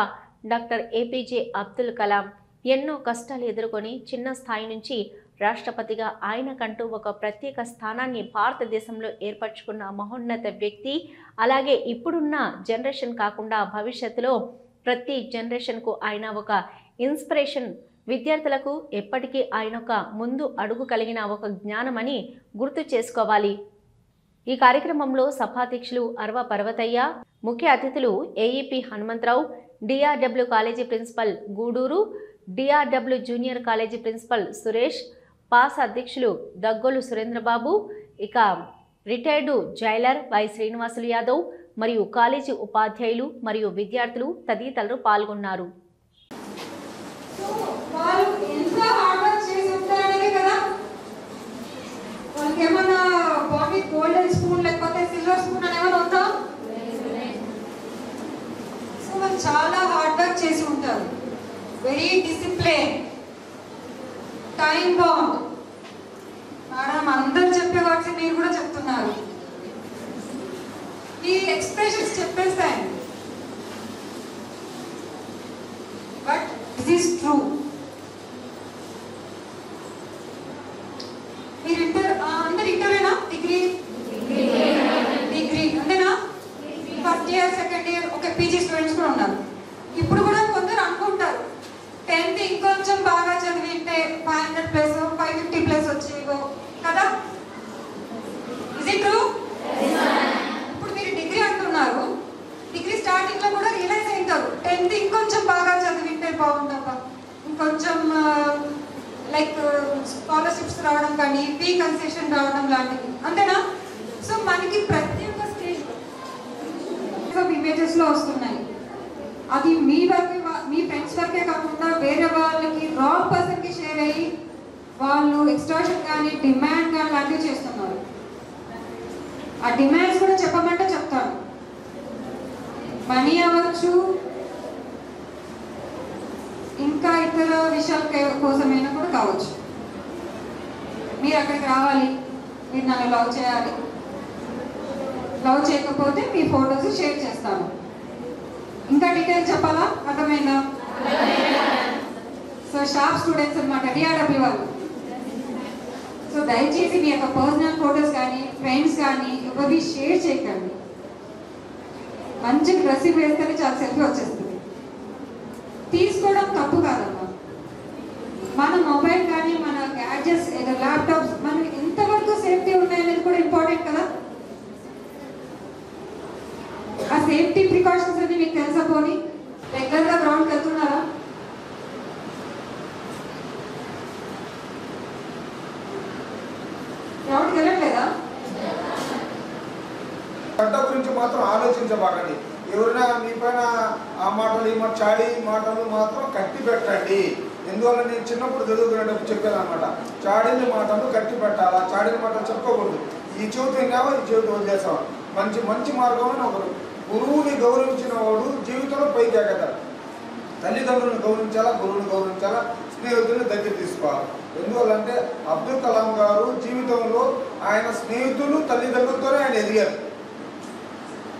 డాక్టర్ ఏపీజే అబ్దుల్ కలాం. ఎన్నో కష్టాలు ఎదుర్కొని చిన్న స్థాయి నుంచి రాష్ట్రపతిగా ఆయనకంటూ ఒక ప్రత్యేక స్థానాన్ని భారతదేశంలో ఏర్పరచుకున్న మహోన్నత వ్యక్తి. అలాగే ఇప్పుడున్న జనరేషన్ కాకుండా భవిష్యత్తులో ప్రతి జనరేషన్కు ఆయన ఒక ఇన్స్పిరేషన్. విద్యార్థులకు ఎప్పటికీ ఆయన ఒక ముందు అడుగు కలిగిన ఒక జ్ఞానమని గుర్తు చేసుకోవాలి. ఈ కార్యక్రమంలో సభాధ్యక్షులు అర్వ పర్వతయ్య, ముఖ్య అతిథులు AEP Hanumantharao, DRW college principal Gudur, DRW junior college principal Suresh, పాస్ అధ్యక్షులు దగ్గోలు సురేంద్రబాబు, ఇక retired jailer Y Srinivasulu Yadav మరియు కాలేజీ ఉపాధ్యాయులు మరియు విద్యార్థులు తదితరులు పాల్గొన్నారు. గోల్డెన్ స్పూన్ లేకపోతే సిల్వర్ స్పూన్ అని ఏమైనా ఉందా? సో వాళ్ళు చాలా హార్డ్ వర్క్ చేసి ఉంటారు. Very discipline, time bound. Madam అందరు చెప్పే వాటి మీరు కూడా చెప్తున్నారు. ఈ ఎక్స్ప్రెషన్స్ చెప్పేస్తాయి, బట్ దిస్ ఈస్ ట్రూ. మీరు అందరు ఇంటరేనా? డిగ్రీ అంతేనా? First year, second year, okay, PG students కూడా ఉన్నారు. ఇప్పుడు కూడా కొందరు అనుకుంటారు 10th ఇంకొంచెం బాగా చదివింటే 500+, 550+ వచ్చేవో కదా. Is it true? ఇప్పుడు మీరు డిగ్రీ అంటున్నారు. డిగ్రీ స్టార్టింగ్ లో కూడా రియలైజ్ అవుతారు 10th ఇంకొంచెం బాగా చదివింటే బాగుంటుందా, ఇంకొంచెం లైక్ స్కాలర్షిప్స్ రావడం కానీ, ఫీ కన్సెషన్ రావడం లాంటివి, అంతేనా? సో మనకి ప్రతి ఒక్క స్టేజ్ ఇమేజెస్ లో వస్తున్నాయి. అది మీ వరకు, మీ ఫ్రెండ్స్ వరకే కాకుండా వేరే వాళ్ళకి, రాంగ్ పర్సన్ కి షేర్ అయ్యి వాళ్ళు ఎక్స్ట్రాక్షన్ కానీ, డిమాండ్ కానీ లాంటివి చేస్తున్నారు. ఆ డిమాండ్స్ కూడా చెప్పమంటే చెప్తాను. మనీ అవ్వచ్చు, ఇంకా ఇతర విషయాల కోసమైనా కూడా కావచ్చు. మీరు అక్కడికి రావాలి, మీరు నన్ను లవ్ చేయాలి, లవ్ చేయకపోతే మీ ఫొటోస్ షేర్ చేస్తాను. ఇంకా డీటెయిల్స్ చెప్పాలా? అర్థమైందా? సో షార్ప్ స్టూడెంట్స్ అనమాట డిఆర్డబ్ల్యూ వాళ్ళు. సో దయచేసి మీ యొక్క పర్సనల్ ఫొటోస్ కానీ, ఫ్రెండ్స్ కానీ ఎవరి షేర్ చేయకండి. మంచి డ్రెస్సింగ్ వేస్తేనే చాలా సెల్ఫీ వచ్చేస్తుంది. తీసుకోవడం తప్పు కాదమ్మా. మన మొబైల్ కానీ, మన గ్యాడ్జెట్స్, ల్యాప్టాప్స్ మనకి ఎంతవరకు సేఫ్టీ ఉన్నాయనేది కూడా ఇంపార్టెంట్ కదా. పోనీ రెగ్యులర్గా గ్రౌండ్కి వెళ్తున్నారా? గ్రౌండ్కి వెళ్ళట్లేదా? గడ్డ గురించి మాత్రం ఆలోచించబాకండి. ఎవరైనా మీ పైన ఆ మాటలు ఈ మాట చాడీ మాటలు మాత్రం కట్టి పెట్టండి. ఎందువల్ల నేను చిన్నప్పుడు చదువుకునేటప్పుడు చెప్పాను అనమాట, చాడీని మాటలు కట్టి పెట్టాలి. ఆ చాడీని మాటలు చెప్పకూడదు. ఈ చెవితో విన్నావా ఈ చెవితో వదిలేసావా. మంచి మంచి మార్గంలో ఒకరు గురువుని గౌరవించిన వాడు జీవితంలో పైకి ఎగతాడు. తల్లిదండ్రులను గౌరవించాలా, గురువుని గౌరవించాలా, స్నేహితులను దగ్గర తీసుకోవాలి. ఎందువల్లంటే అబ్దుల్ కలాం గారు జీవితంలో ఆయన స్నేహితులు తల్లిదండ్రులతోనే ఆయన ఎదిగారు.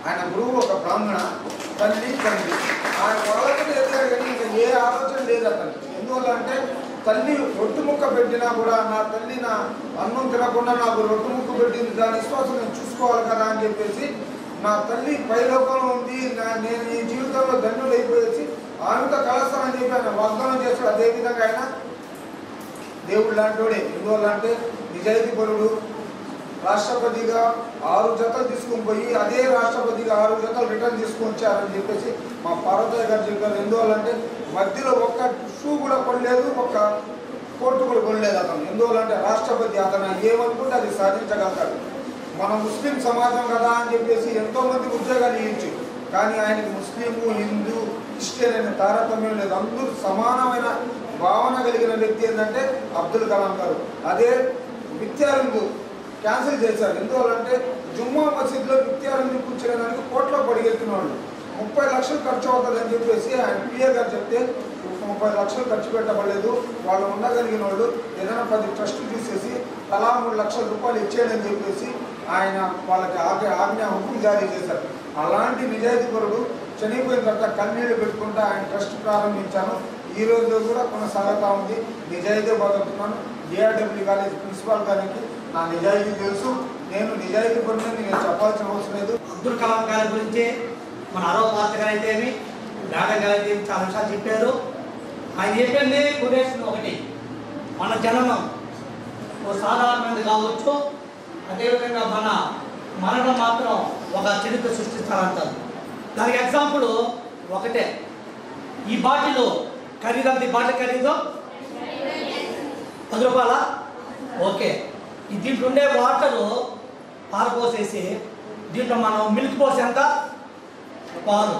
ఆయన గురువు ఒక బ్రాహ్మణ, తల్లి తండ్రి, ఆయన వాళ్ళతో ఎదిగారు. కానీ ఇంకా ఏ ఆలోచన లేదు అతను. ఎందువల్ల అంటే తల్లి రొట్టు ముక్క పెట్టినా కూడా నా తల్లి నా అన్నం తినకుండా నాకు రొట్టు ముక్క పెట్టింది, దాని విశ్వాసం నేను చూసుకోవాలి కదా అని చెప్పేసి నా తల్లి పైలోకంలో ఉంది, నేను ఈ జీవితంలో ధన్యుడు అయిపోయేసి ఆమెతో కలుస్తానని చెప్పి ఆయన వాగ్దానం చేస్తాడు. అదేవిధంగా ఆయన దేవుడు లాంటివాడే. ఎందువల్ల అంటే నిజాయితీపరుడు. రాష్ట్రపతిగా 6 జతలు తీసుకుని పోయి అదే రాష్ట్రపతిగా 6 జతలు రిటర్న్ తీసుకుని వచ్చారని చెప్పేసి మా పార్వతయ్య గారు చెప్పారు. ఎందువల్లంటే మధ్యలో ఒక్క షూ కూడా కొనలేదు, ఒక్క కోర్టు కూడా కొనలేదు అతను. ఎందువల్లంటే రాష్ట్రపతి అతను ఏమనుకుంటే అది సాధించగలుగుతాడు. మన ముస్లిం సమాజం కదా అని చెప్పేసి ఎంతోమందికి ఉద్యోగాలు ఇవ్వచ్చు. కానీ ఆయనకి ముస్లిము, హిందూ, క్రిస్టియన్ అనే తారతమ్యం లేదు. అందరూ సమానమైన భావన కలిగిన వ్యక్తి ఏంటంటే అబ్దుల్ కలాం గారు. అదే విద్యార్థులు క్యాన్సిల్ చేశారు. ఎందువల్లంటే జుమ్మా మసీద్లో విద్యార్థులు కూర్చోడానికి కోట్లో పడిగెత్తినవాళ్ళు 30 లక్షలు ఖర్చు అవుతుందని చెప్పేసి ఆయన పిఏ గారు చెప్తే 30 లక్షలు ఖర్చు పెట్టబడలేదు. వాళ్ళు ఉండగలిగిన వాళ్ళు ఏదైనా 10 ట్రస్టులు తీసేసి తలా 3 లక్షల రూపాయలు ఇచ్చేయని చెప్పేసి ఆయన వాళ్ళకి ఆజ్ఞ హుకుం జారీ చేశారు. అలాంటి నిజాయితీపరుడు చనిపోయిన తర్వాత కన్నీళ్లు పెట్టుకుంటూ ఆయన ట్రస్ట్ ప్రారంభించాను. ఈ రోజు కూడా కొనసాగుతూ ఉంది. నిజాయితీ బతుకుతున్నాను. ఏఆర్డబ్ల్యూ కాలేజ్ ప్రిన్సిపాల్ గారికి నా నిజాయితీ తెలుసు. నేను నిజాయితీ పరుని నేను చెప్పాల్సిన అవసరం లేదు. అబ్దుల్ కలాం గారి గురించి మన ఆరో పాత్ర గారు అయితేమి, డాక్టర్ గారు అయితే చాలా విషయాలు చెప్పారు. ఆయన చెప్పింది కొటేషన్ ఒకటి, మన జననం ఓ సాధారణమైనది కావచ్చు, అదేవిధంగా మన మరణం మాత్రం ఒక చరిత్ర సృష్టిస్తారంటారు. దానికి ఎగ్జాంపుల్ ఒకటే, ఈ బాటిల్ ఖరీదు అంత, ఈ బాటిల్ ఖరీదు 10 రూపాయల. ఓకే, దీంట్లో ఉండే వాటరు పారపోసేసి దీంట్లో మనం మిల్క్ పోసి ఎంత పాలు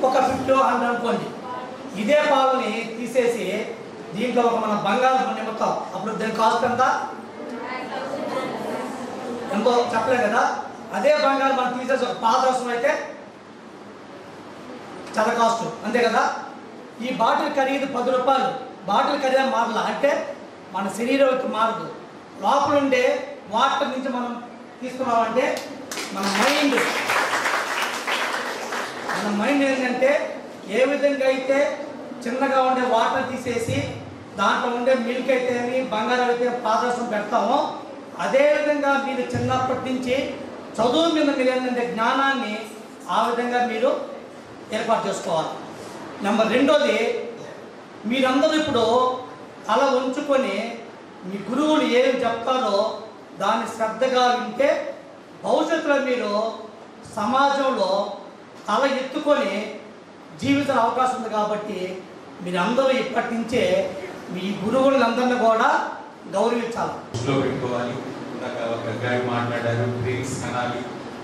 ఒక 50-100 అనుకోండి. ఇదే పాలని తీసేసి దీంట్లో ఒక మన బంగారం నిమిత్తం, అప్పుడు దీని కాస్ట్ ఎంత ఎంతో చెప్పలేదు కదా. అదే బంగారం మనం తీసేసి ఒక పాత అవసరం అయితే చాలా కాస్ట్, అంతే కదా. ఈ బాటిల్ ఖరీదు 10 రూపాయలు. బాటిల్ ఖరీదు మారలా అంటే మన శరీరంకి మారదు. లోపల ఉండే వాటర్ నుంచి మనం తీసుకున్నామంటే మన మైండ్ ఏంటంటే ఏ విధంగా అయితే చిన్నగా ఉండే వాటర్ తీసేసి దాంట్లో ఉండే మిల్క్ అయితేమి బంగారం అయితే పాదరసం పెడతామో, అదేవిధంగా మీరు చిన్నప్పటి నుంచి చదువు మీద మీరు ఏంటంటే జ్ఞానాన్ని ఆ విధంగా మీరు ఏర్పాటు చేసుకోవాలి. నెంబర్ 2, మీరందరూ ఇప్పుడు తల ఉంచుకొని మీ గురువులు ఏం చెప్తారో దాన్ని శ్రద్ధగా వింటే భవిష్యత్తులో మీరు సమాజంలో తల ఎత్తుకొని జీవించే అవకాశం ఉంది. కాబట్టి మీరందరూ ఇప్పటి నుంచే మీ గురువులందరినీ కూడా గౌరవించాలి. పెట్టుకోవాలి. ఒక గైడ్ మాట్లాడారు, డ్రీమ్స్ కనాలి,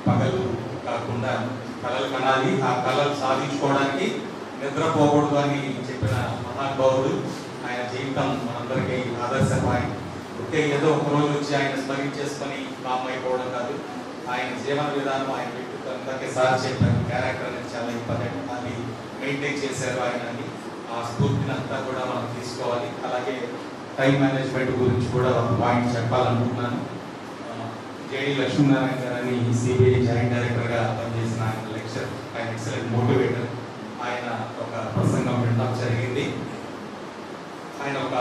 పగలు కాకుండా కళలు కనాలి, ఆ కళలు సాధించుకోవడానికి నిద్రపోకూడదు అని చెప్పిన మహానుభావుడు. ఆయన జీవితం మనందరికీ ఆదర్శపాయం. ఒకే ఏదో ఒకరోజు వచ్చి ఆయన స్మరించేసుకొని కామ్ అయిపోవడం కాదు. ఆయన జీవన విధానం, ఆయన వ్యక్తిత్వం ఇందాకే సార్ చెప్పారు, క్యారెక్టర్ అనేది చాలా ఇంపార్టెంట్. అది మెయింటైన్ చేశారు ఆయన. ఆ స్ఫూర్తిని అంతా కూడా మనం తీసుకోవాలి. అలాగే టైం మేనేజ్మెంట్ గురించి కూడా ఒక పాయింట్ చెప్పాలనుకుంటున్నాను. జేడి లక్ష్మీనారాయణ గారని సిబిఐ జాయింట్ డైరెక్టర్గా పనిచేసిన ఆయన లెక్చర్, ఆయన ఎక్సలెంట్ మోటివేటర్. ఆయన ఒక ప్రసంగం వినడం జరిగింది. ఆయన ఒక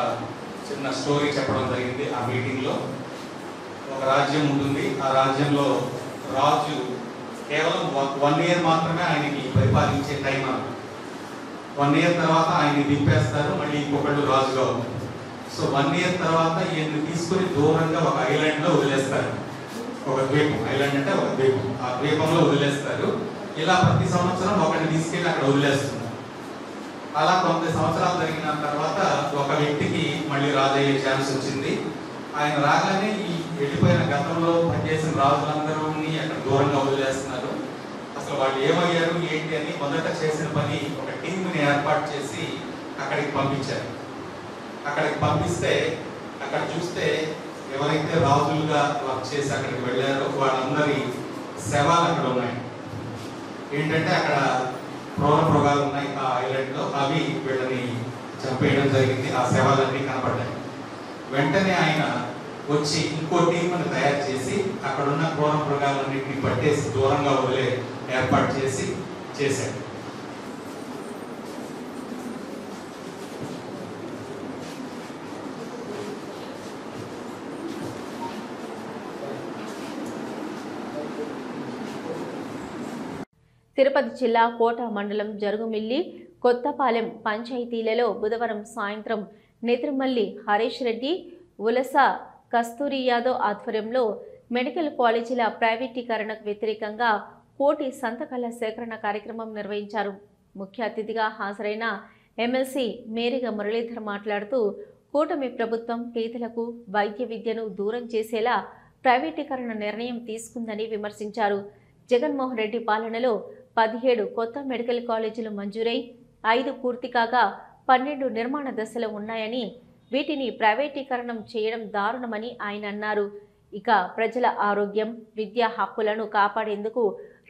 చిన్న స్టోరీ చెప్పడం జరిగింది. ఆ మీటింగ్లో ఒక రాజ్యం ఉంటుంది. ఆ రాజ్యంలో రాజు కేవలం 1 year మాత్రమే ఆయనకి పరిపాలించే టైం. 1 year తర్వాత ఆయన్ని దింపేస్తారు, మళ్ళీ ఇంకొకళ్ళు రాజుగా ఉంటారు. సో 1 year తర్వాత ఈయన్ని తీసుకుని దూరంగా ఒక ఐలాండ్లో వదిలేస్తారు. ఒక ద్వీపం, ఐలాండ్ అంటే ఒక ద్వీపం, ఆ ద్వీపంలో వదిలేస్తారు. ఇలా ప్రతి సంవత్సరం ఒకరిని తీసుకెళ్ళి అక్కడ వదిలేస్తున్నారు. అలా కొంత సంవత్సరాలు జరిగిన తర్వాత ఒక వ్యక్తికి మళ్ళీ రాజయ్యే ఛాన్స్ వచ్చింది. ఆయన రాగానే ఈ వెళ్ళిపోయిన గతంలో పనిచేసిన రాజులందరూని అక్కడ దూరంగా వదిలేస్తున్నారు. అసలు వాళ్ళు ఏమయ్యారు ఏంటి అని మొదట చేసిన పని ఒక టీంని ఏర్పాటు చేసి అక్కడికి పంపించారు. అక్కడికి పంపిస్తే అక్కడ చూస్తే ఎవరైతే రాజులుగా వర్క్ చేసి అక్కడికి వెళ్ళారో వాళ్ళందరి శవాలు అక్కడ ఉన్నాయి. ఏంటంటే అక్కడ క్రూర మృగాలు ఉన్నాయి ఆ ఐలాండ్లో, అవి వీళ్ళని చంపేయడం జరిగింది. ఆ శవాలన్నీ కనపడ్డాయి. వెంటనే ఆయన వచ్చి ఇంకో టీంని తయారు చేసి అక్కడున్న క్రూర మృగాలన్నింటినీ పట్టేసి దూరంగా వదిలే ఏర్పాటు చేసి చేశాడు. తిరుపతి జిల్లా కోట మండలం జరుగుమిల్లి కొత్తపాలెం పంచాయతీలలో బుధవారం సాయంత్రం నేత్రమల్లి హరీష్ రెడ్డి, ఉలస కస్తూరి యాదవ్ ఆధ్వర్యంలో మెడికల్ కాలేజీల ప్రైవేటీకరణకు వ్యతిరేకంగా కోటి సంతకాల సేకరణ కార్యక్రమం నిర్వహించారు. ముఖ్య అతిథిగా హాజరైన ఎమ్మెల్సీ మేరిగ మురళీధర్ మాట్లాడుతూ కూటమి ప్రభుత్వం పేదలకు వైద్య విద్యను దూరం చేసేలా ప్రైవేటీకరణ నిర్ణయం తీసుకుందని విమర్శించారు. జగన్మోహన్ రెడ్డి పాలనలో 17 కొత్త మెడికల్ కాలేజీలు మంజూరై 5 పూర్తి కాగా 12 నిర్మాణ దశలో ఉన్నాయని, వీటిని ప్రైవేటీకరణం చేయడం దారుణమని ఆయన అన్నారు. ఇక ప్రజల ఆరోగ్యం, విద్యా హక్కులను కాపాడేందుకు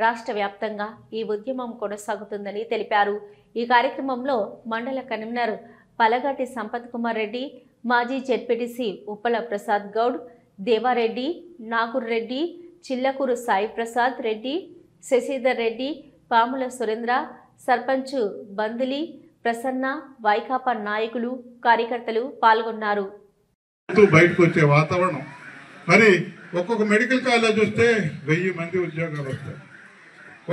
రాష్ట్ర వ్యాప్తంగా ఈ ఉద్యమం కొనసాగుతుందని తెలిపారు. ఈ కార్యక్రమంలో మండల కన్వీనర్ పలగాటి సంపత్ కుమార్ రెడ్డి, మాజీ జెడ్పీటీసీ ఉప్పల ప్రసాద్ గౌడ్, దేవారెడ్డి, నాగూర్ రెడ్డి, చిల్లకూరు సాయి ప్రసాద్ రెడ్డి, శశిధర్ రెడ్డి, పాముల సురేంద్ర, సర్పంచ్ బందిలి ప్రసన్న, వైకాపా నాయకులు, కార్యకర్తలు పాల్గొన్నారు. బయటకు వచ్చే వాతావరణం, మరి ఒక్కొక్క మెడికల్ కాలేజ్ వస్తే 1000 మంది ఉద్యోగాలు వస్తాయి.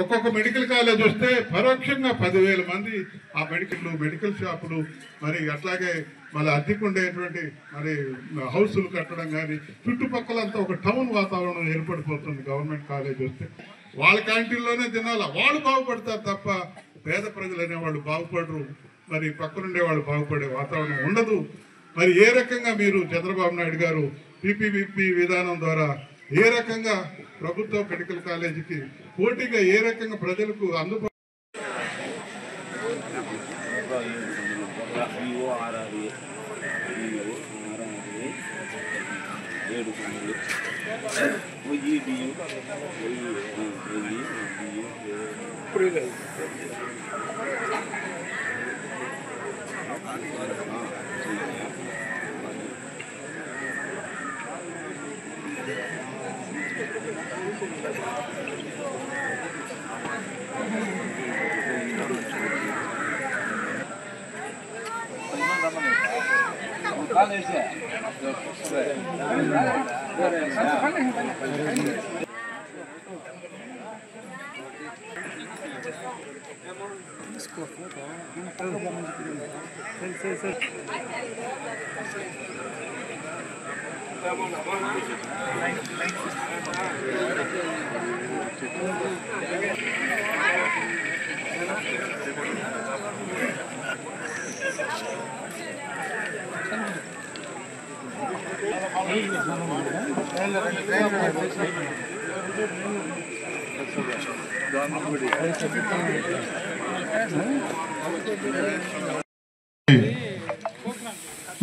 ఒక్కొక్క మెడికల్ కాలేజ్ వస్తే పరోక్షంగా 10,000 మంది ఆ మెడికల్ షాపులు, మరి అట్లాగే మళ్ళీ అద్దెకుండేటువంటి మరి హౌసులు కట్టడం కానీ, చుట్టుపక్కలంతా ఒక టౌన్ వాతావరణం ఏర్పడిపోతుంది. గవర్నమెంట్ కాలేజ్ వస్తే వాళ్ళ క్యాంటీన్లోనే తినాలా, వాళ్ళు బాగుపడతారు తప్ప పేద ప్రజలు అనేవాళ్ళు బాగుపడరు. మరి పక్కనుండే వాళ్ళు బాగుపడే వాతావరణం ఉండదు. మరి ఏ రకంగా మీరు చంద్రబాబు నాయుడు గారు పీపీపీ విధానం ద్వారా ఏ రకంగా ప్రభుత్వ మెడికల్ కాలేజీకి పోటీగా ఏ రకంగా ప్రజలకు అందుబాటు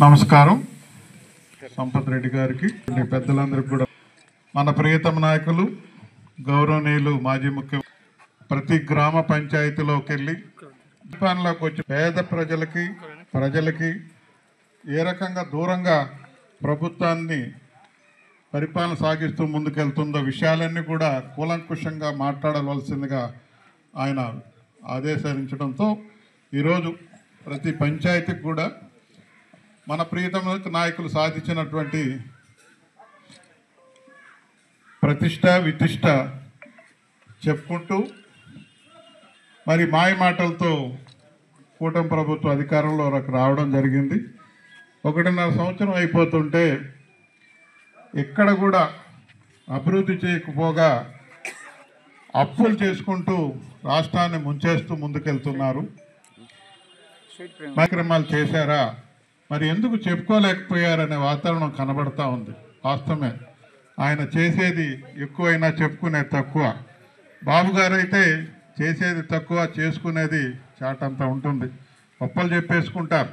నమస్కారం. సంపత్ రెడ్డి గారికి, పెద్దలందరికీ కూడా, మన ప్రియతమ నాయకులు గౌరవనీయులు మాజీ ముఖ్యమంత్రి ప్రతి గ్రామ పంచాయతీలోకి వెళ్ళి పనిలోకి వచ్చి పేద ప్రజలకి ఏ రకంగా దూరంగా ప్రభుత్వాన్ని పరిపాలన సాగిస్తూ ముందుకెళ్తుందో విషయాలన్నీ కూడా కూలంకుషంగా మాట్లాడవలసిందిగా ఆయన ఆదేశించడంతో ఈరోజు ప్రతి పంచాయతీకి కూడా మన ప్రియతమ నాయకులు సాధించినటువంటి ప్రతిష్ట వితిష్ట చెప్పుకుంటూ మరి మాయ మాటలతో కూటమి ప్రభుత్వ అధికారంలో రావడం జరిగింది. 1.5 సంవత్సరం అయిపోతుంటే ఎక్కడ కూడా అభివృద్ధి చేయకపోగా అప్పులు చేసుకుంటూ రాష్ట్రాన్ని ముంచేస్తూ ముందుకెళ్తున్నారు. కార్యక్రమాలు చేశారా, మరి ఎందుకు చెప్పుకోలేకపోయారనే వాతావరణం కనబడతా ఉంది. వాస్తవమే, ఆయన చేసేది ఎక్కువైనా చెప్పుకునేది తక్కువ. బాబు గారు అయితే చేసేది తక్కువ, చేసుకునేది చాటంతా ఉంటుంది. గొప్పలు చెప్పేసుకుంటారు.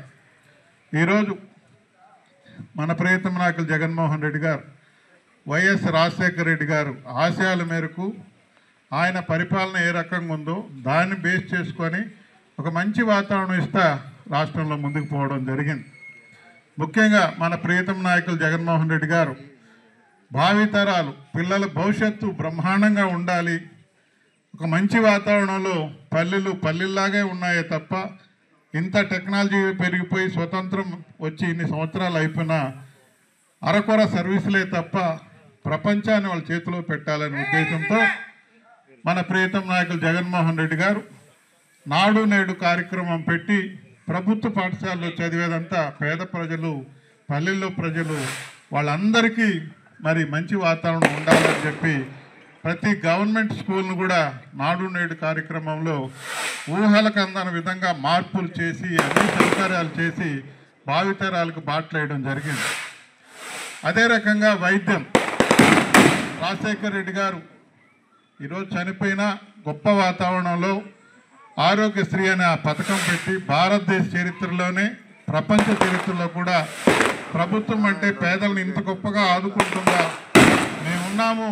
ఈరోజు మన ప్రియతమ నాయకులు జగన్మోహన్ రెడ్డి గారు, వైఎస్ రాజశేఖర రెడ్డి గారు ఆశయాల మేరకు ఆయన పరిపాలన ఏ రకంగా ఉందో దాన్ని బేస్ చేసుకొని ఒక మంచి వాతావరణం ఇస్తా రాష్ట్రంలో ముందుకు పోవడం జరిగింది. ముఖ్యంగా మన ప్రియతమ నాయకులు జగన్మోహన్ రెడ్డి గారు భావితరాలు పిల్లల భవిష్యత్తు బ్రహ్మాండంగా ఉండాలి, ఒక మంచి వాతావరణంలో పల్లెలు పల్లెల్లాగే ఉన్నాయే తప్ప ఇంత టెక్నాలజీ పెరిగిపోయి స్వతంత్రం వచ్చి ఇన్ని సంవత్సరాలు అయిపోయినా అరకొర సర్వీసులే తప్ప ప్రపంచాన్ని వాళ్ళ చేతిలో పెట్టాలనే ఉద్దేశంతో మన ప్రియతమ నాయకులు జగన్మోహన్ రెడ్డి గారు నాడు నేడు కార్యక్రమం పెట్టి ప్రభుత్వ పాఠశాలలో చదివేదంతా పేద ప్రజలు, పల్లెల్లో ప్రజలు వాళ్ళందరికీ మరి మంచి వాతావరణం ఉండాలని చెప్పి ప్రతి గవర్నమెంట్ స్కూల్ను కూడా నాడు నేడు కార్యక్రమంలో ఊహలకు అందని విధంగా మార్పులు చేసి అన్ని సౌకర్యాలు చేసి భావితరాలకు బాటలేయడం జరిగింది. అదే రకంగా వైద్యం, రాజశేఖర రెడ్డి గారు ఈరోజు చనిపోయిన గొప్ప వాతావరణంలో ఆరోగ్యశ్రీ అనే ఆ పథకం పెట్టి భారతదేశ చరిత్రలోనే ప్రపంచ చరిత్రలో కూడా ప్రభుత్వం అంటే పేదలను ఇంత గొప్పగా ఆదుకుంటుందా, మేమున్నాము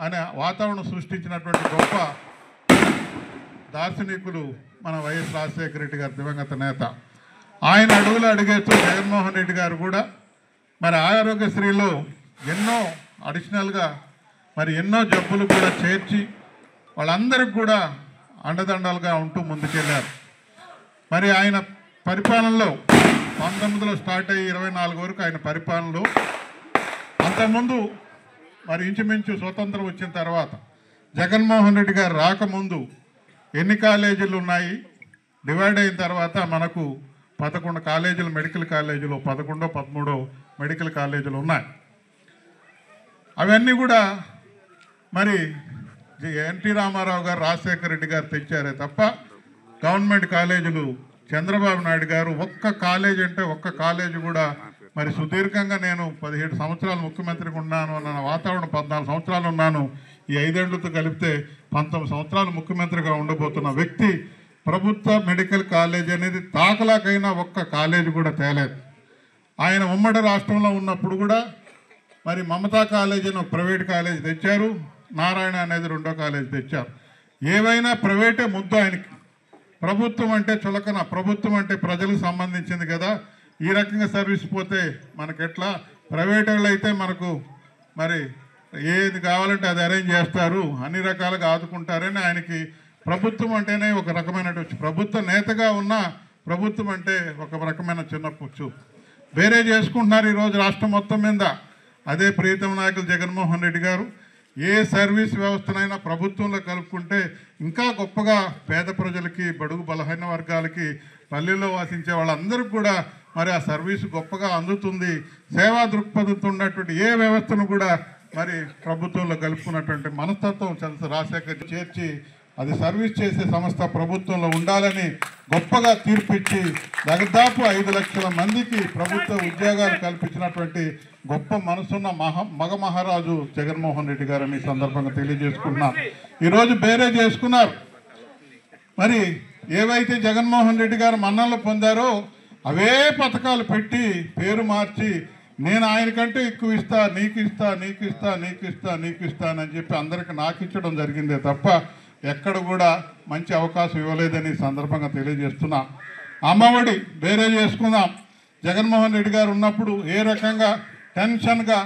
అనే వాతావరణం సృష్టించినటువంటి గొప్ప దార్శనికులు మన వైఎస్ రాజశేఖర రెడ్డి గారు, దివంగత నేత. ఆయన అడుగులు అడిగేస్తూ జగన్మోహన్ రెడ్డి గారు కూడా మరి ఆరోగ్యశ్రీలో ఎన్నో అడిషనల్గా మరి ఎన్నో జబ్బులు కూడా చేర్చి వాళ్ళందరికీ కూడా అండదండలుగా ఉంటూ ముందుకెళ్ళారు. మరి ఆయన పరిపాలనలో 19లో స్టార్ట్ అయ్యి 24 వరకు ఆయన పరిపాలనలో, అంతకుముందు మరి ఇంచుమించు స్వతంత్రం వచ్చిన తర్వాత జగన్మోహన్ రెడ్డి గారు రాకముందు ఎన్ని కాలేజీలు ఉన్నాయి, డివైడ్ అయిన తర్వాత మనకు 11 కాలేజీలు, మెడికల్ కాలేజీలు 11, 13 మెడికల్ కాలేజీలు ఉన్నాయి. అవన్నీ కూడా మరి ఎన్టీ రామారావు గారు, రాజశేఖర రెడ్డి గారు తెచ్చారే తప్ప గవర్నమెంట్ కాలేజీలు చంద్రబాబు నాయుడు గారు ఒక్క కాలేజీ అంటే ఒక్క కాలేజీ కూడా మరి సుదీర్ఘంగా నేను 17 సంవత్సరాలు ముఖ్యమంత్రిగా ఉన్నాను అన్న వాతావరణం, 14 సంవత్సరాలు ఉన్నాను, ఈ 5 ఏళ్లతో కలిపితే 19 సంవత్సరాలు ముఖ్యమంత్రిగా ఉండబోతున్న వ్యక్తి ప్రభుత్వ మెడికల్ కాలేజీ అనేది తాకలాకైనా ఒక్క కాలేజీ కూడా తేలేదు. ఆయన ఉమ్మడి రాష్ట్రంలో ఉన్నప్పుడు కూడా మరి మమతా కాలేజీ అని ఒక ప్రైవేట్ కాలేజీ తెచ్చారు, నారాయణ అనేది 2వ కాలేజీ తెచ్చారు. ఏవైనా ప్రైవేటే ముద్దు ఆయనకి. ప్రభుత్వం అంటే చులకన, ప్రభుత్వం అంటే ప్రజలకు సంబంధించింది కదా, ఈ రకంగా సర్వీస్ పోతే మనకెట్లా, ప్రైవేట్ వాళ్ళు అయితే మనకు మరి ఏది కావాలంటే అది అరేంజ్ చేస్తారు, అన్ని రకాలుగా ఆదుకుంటారని ఆయనకి ప్రభుత్వం అంటేనే ఒక రకమైనటువంటి, ప్రభుత్వ నేతగా ఉన్న ప్రభుత్వం అంటే ఒక రకమైన చిన్న పుచ్చు వేరే చేసుకుంటున్నారు ఈరోజు రాష్ట్రం మొత్తం మీద. అదే ప్రియతమ నాయకులు జగన్మోహన్ రెడ్డి గారు ఏ సర్వీస్ వ్యవస్థనైనా ప్రభుత్వంలో కలుపుకుంటే ఇంకా గొప్పగా పేద ప్రజలకి, బడుగు బలహీన వర్గాలకి, పల్లెల్లో వాసించే వాళ్ళందరికీ కూడా మరి ఆ సర్వీసు గొప్పగా అందుతుంది. సేవా దృక్పథంతో ఉన్నటువంటి ఏ వ్యవస్థను కూడా మరి ప్రభుత్వంలో కలుపుకున్నటువంటి మనస్తత్వం రాజశేఖర్ చేర్చి అది సర్వీస్ చేసే సంస్థ ప్రభుత్వంలో ఉండాలని గొప్పగా తీర్పిచ్చి దాదాపు 5 లక్షల మందికి ప్రభుత్వ ఉద్యోగాలు కల్పించినటువంటి గొప్ప మనసున్న మగ మహారాజు జగన్మోహన్ రెడ్డి గారని ఈ సందర్భంగా తెలియజేసుకుంటున్నాం. ఈరోజు బేరే చేసుకున్నారు. మరి ఏవైతే జగన్మోహన్ రెడ్డి గారు మన్ననలు పొందారో అవే పథకాలు పెట్టి పేరు మార్చి నేను ఆయనకంటే ఎక్కువ ఇస్తా, నీకు ఇస్తా, నీకు ఇస్తా, నీకు ఇస్తా, నీకు ఇస్తానని చెప్పి అందరికి నాకు ఇచ్చడం జరిగిందే తప్ప ఎక్కడ కూడా మంచి అవకాశం ఇవ్వలేదని సందర్భంగా తెలియజేస్తున్నా. అమ్మఒడి వేరే చేసుకుందాం. జగన్మోహన్ రెడ్డి గారు ఉన్నప్పుడు ఏ రకంగా టెన్షన్గా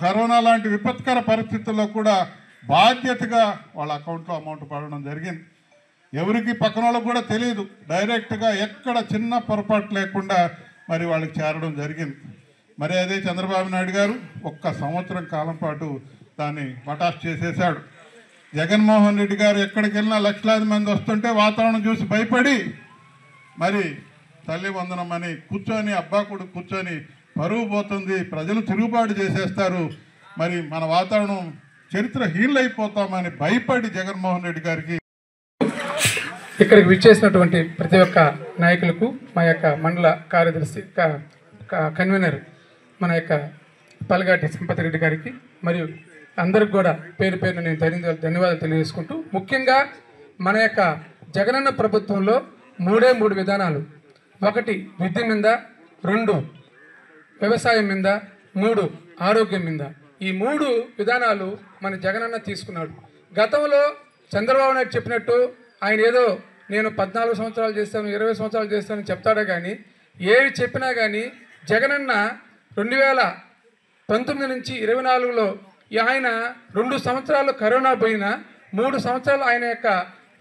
కరోనా లాంటి విపత్కర పరిస్థితుల్లో కూడా బాధ్యతగా వాళ్ళ అకౌంట్లో అమౌంట్ పడడం జరిగింది. ఎవరికి పక్కన వాళ్ళకు కూడా తెలియదు, డైరెక్ట్గా ఎక్కడ చిన్న పొరపాటు లేకుండా మరి వాళ్ళకి చేరడం జరిగింది. మరి అదే చంద్రబాబు నాయుడు గారు 1 సంవత్సరం కాలం పాటు దాన్ని మటాష్ చేసేశాడు. జగన్మోహన్ రెడ్డి గారు ఎక్కడికి వెళ్ళినా లక్షలాది మంది వస్తుంటే వాతావరణం చూసి భయపడి మరి తల్లి వందనం అని కూర్చొని, అబ్బా కొడుకు కూర్చొని పరువు పోతుంది, ప్రజలు తిరుగుబాటు చేసేస్తారు, మరి మన వాతావరణం చరిత్రహీనులైపోతామని భయపడి జగన్మోహన్ రెడ్డి గారికి ఇక్కడికి విచ్చేసినటువంటి ప్రతి ఒక్క నాయకులకు మా యొక్క మండల కార్యదర్శి కన్వీనర్ మన యొక్క పల్గాటి సంపత్ రెడ్డి గారికి మరియు అందరికి కూడా పేరు పేరున నేను ధన్యవాదాలు తెలియజేసుకుంటూ, ముఖ్యంగా మన యొక్క జగనన్న ప్రభుత్వంలో 3 విధానాలు. 1 విద్య మీద, 2 వ్యవసాయం మీద, 3 ఆరోగ్యం మీద. ఈ 3 విధానాలు మన జగనన్న తీసుకున్నాడు. గతంలో చంద్రబాబు నాయుడు చెప్పినట్టు ఆయన ఏదో నేను 14 సంవత్సరాలు చేస్తాను, 20 సంవత్సరాలు చేస్తానని చెప్తాడే కానీ ఏవి చెప్పినా కానీ జగనన్న 2019 నుంచి 24లో ఆయన 2 సంవత్సరాలు కరోనా పోయినా 3 సంవత్సరాలు ఆయన యొక్క